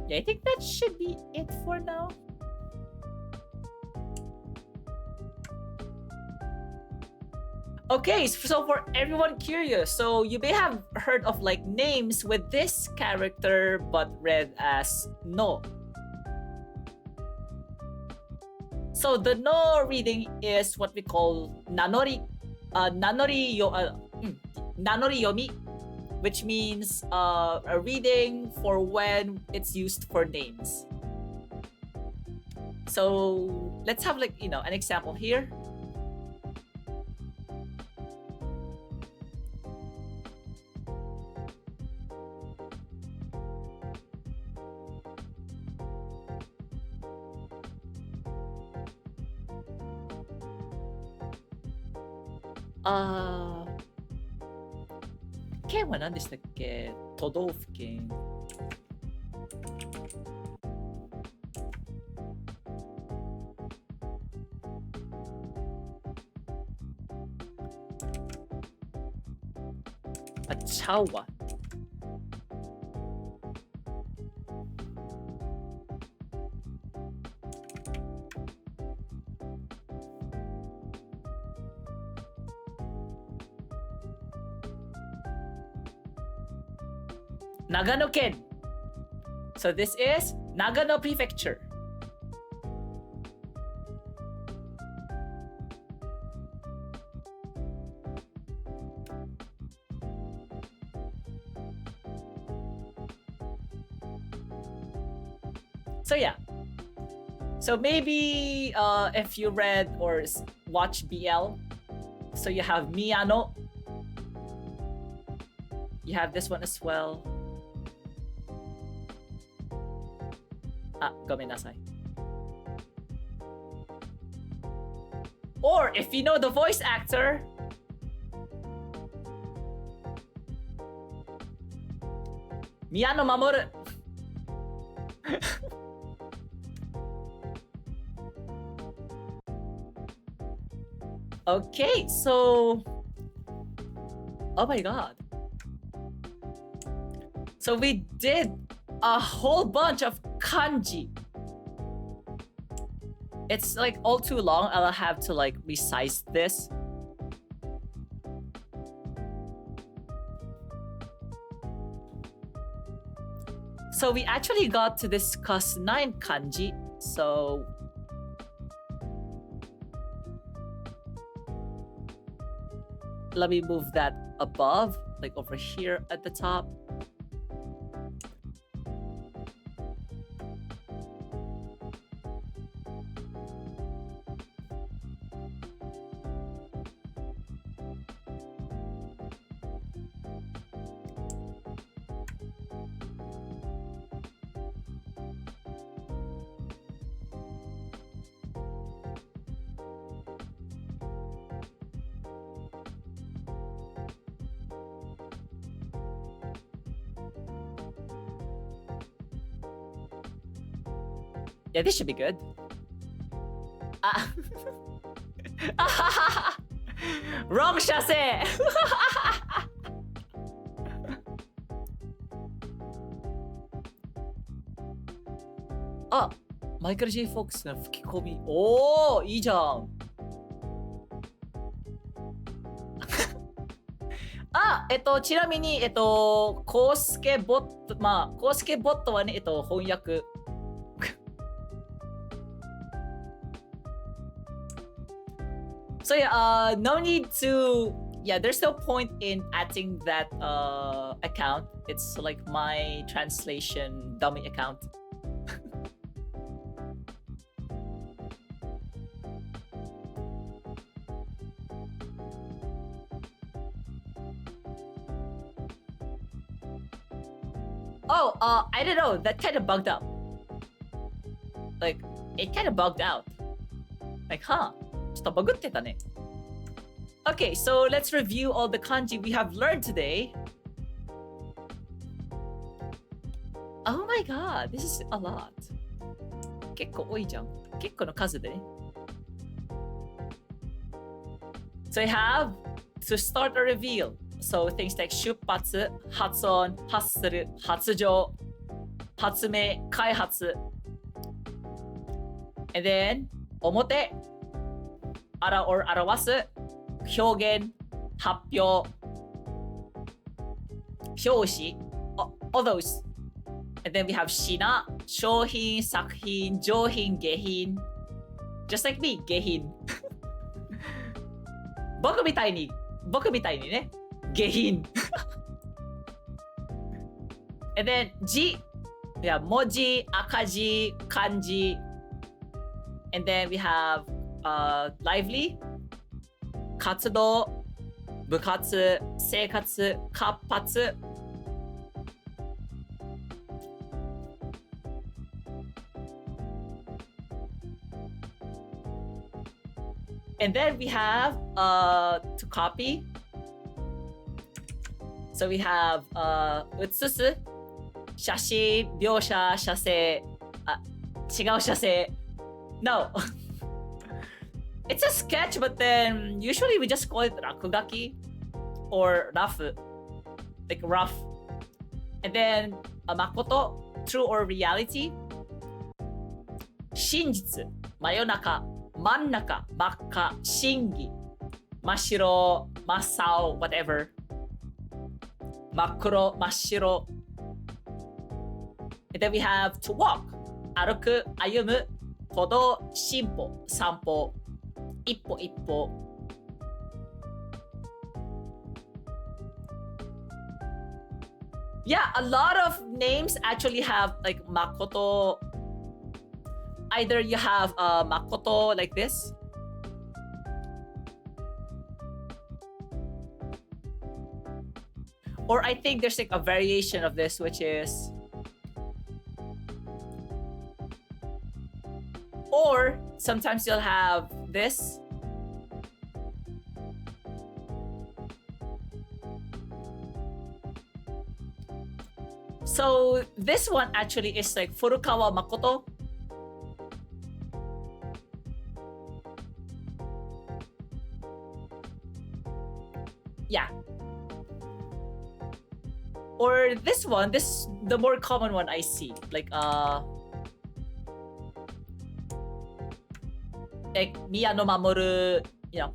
Yeah, I think that should be it for now. Okay, so for everyone curious, so you may have heard of like names with this character but read as no. So the no reading is what we call nanori, nanori yomi, which means a reading for when it's used for names. So let's have like, an example here.県は何でしたっけ？都道府県。ちゃうわ。Nagano県. So this is Nagano Prefecture. So yeah. So maybe if you read or watch BL, so you have Miyano. You have this one as well. ごめんなさい. Or if you know the voice actor, Miyano Mamoru. Okay, so oh my god. So we did a whole bunch of kanji. It's like all too long. I'll have to like resize this. So we actually got to discuss 9 kanji. So let me move that above, like over here at the top. Yeah, this should be good. Ah. Wrong chassis! Ah, マイケル・ J. フォックスの吹き込み。おー、いいじゃん。あ、ちなみに、コウスケボット、まあ、コウスケボットはね、翻訳。So yeah, no need to. Yeah, there's no point in adding that account. It's like my translation dummy account. Oh, I don't know. That kind of bugged out. Like, it kind of bugged out. Like, huh? ちょっとバグってたね。Okay, so let's review all the kanji we have learned today. Oh my god, this is a lot. 結構多いじゃん。結構の数でね。So we have to start a reveal. So things like 出発、発音、発する、発情、発明、開発。And then 表、表す、表現、発表、表紙、all those. And then we have 品、商品、作品、上品、下品。Just like me, 下品。僕みたいにね、下品。And then 字、文字、赤字、漢字。And then we have lively 活動部活生活活発 And then we have to copy. So we have 写す写真描写写生違う写生 No It's a sketch, but then usually we just call it rakugaki or rafu, like rough. And then makoto, true or reality. 真実、真夜中、真ん中、真っ赤、真偽、真っ白、真っ青、whatever. 真っ黒、真っ白。And then we have to walk, 歩く、歩む、歩道、進歩、散歩。一歩一歩 Yeah, a lot of names actually have like makoto. Either you have makoto like this. Or I think there's like a variation of this which is or sometimes you'll have this. So this one actually is like Furukawa Makoto. Yeah. Or this one, this the more common one I see. Like Miyano Mamoru, you know.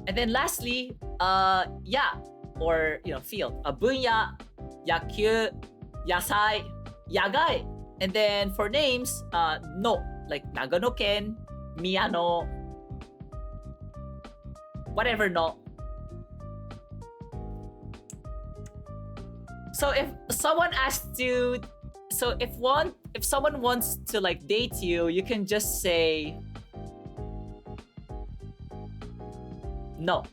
And then lastly, yeah, or you know, field. Bunya, yakyu, yasai, yagai. And then for names, no, like Nagano-ken, Miyano, whatever no. So if someone asks you, so if someone wants to like date you, you can just say no.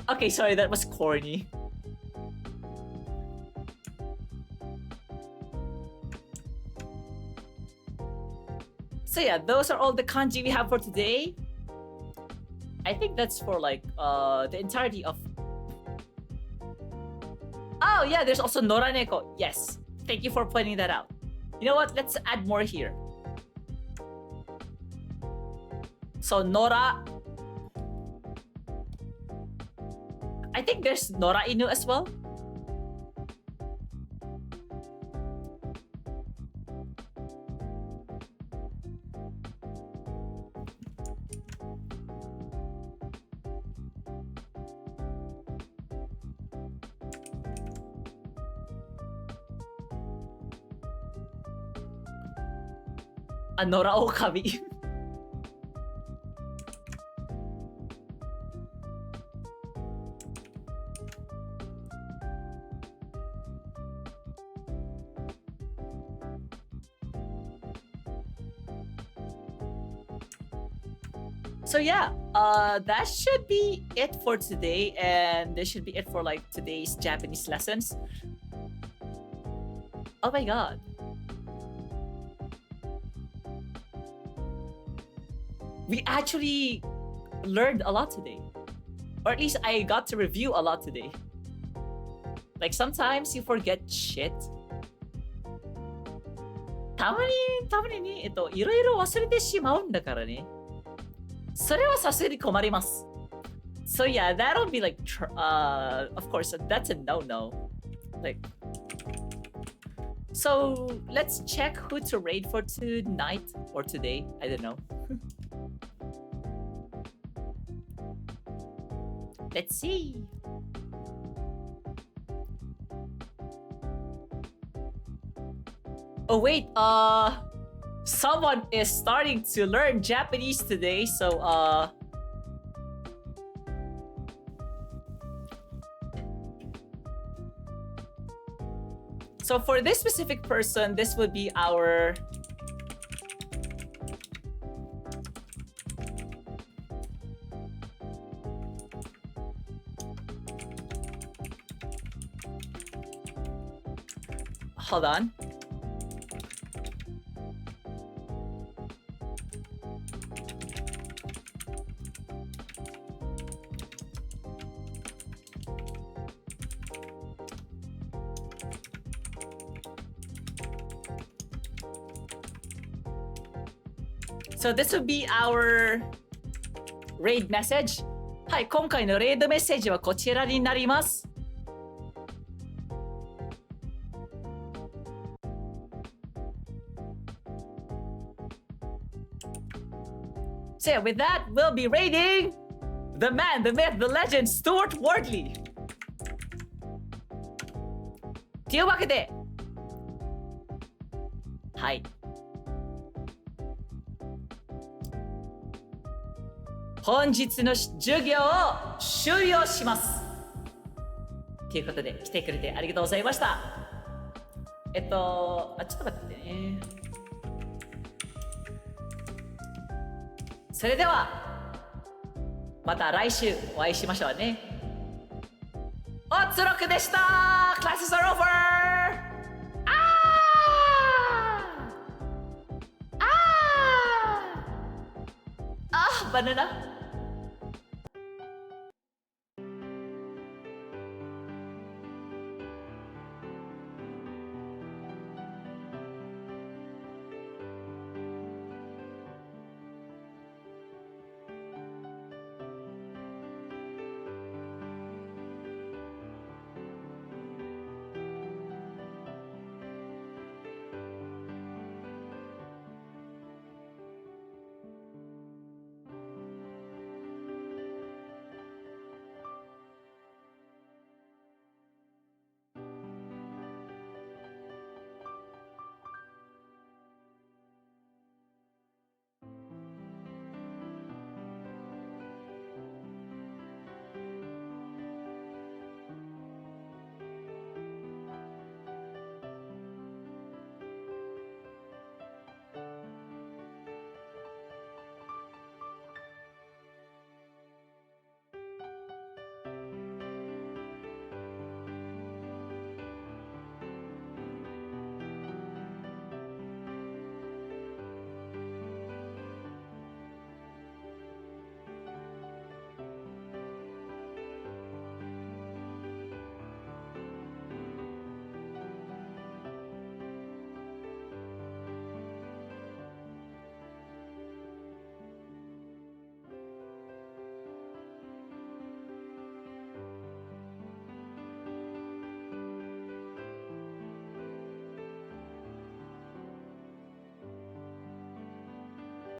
Okay, sorry, that was corny. So yeah, those are all the kanji we have for today. I think that's for like the entirety of. Oh yeah, there's also noraneko. Yes, thank you for pointing that out. You know what? Let's add more here. So nora. I think there's nora inu as well. Nora Okami. So yeah, that should be it for today, and this should be it for like today's Japanese lessons. Oh my god. We actually learned a lot today. Or at least I got to review a lot today. Like sometimes you forget shit. たまにね、いろいろ忘れてしまうんだからね。それはさすがに困ります。So yeah, that'll be like, of course, that's a no-no. Like, so let's check who to raid for tonight or today. I don't know. Let's see. Oh wait, someone is starting to learn Japanese today, so so for this specific person, this would be our hold on. So this would be our raid message. はい、今回のレイドメッセージはこちらになります。So yeah, with that, we'll be raiding the man, the myth, the legend, Stuart Wardley. というわけで、はい。本日の授業を終了します。ということで、来てくれてありがとうございました。ちょっと待ってね。それでは、また来週お会いしましょうね。おつろくでした。Classes are over! バナナ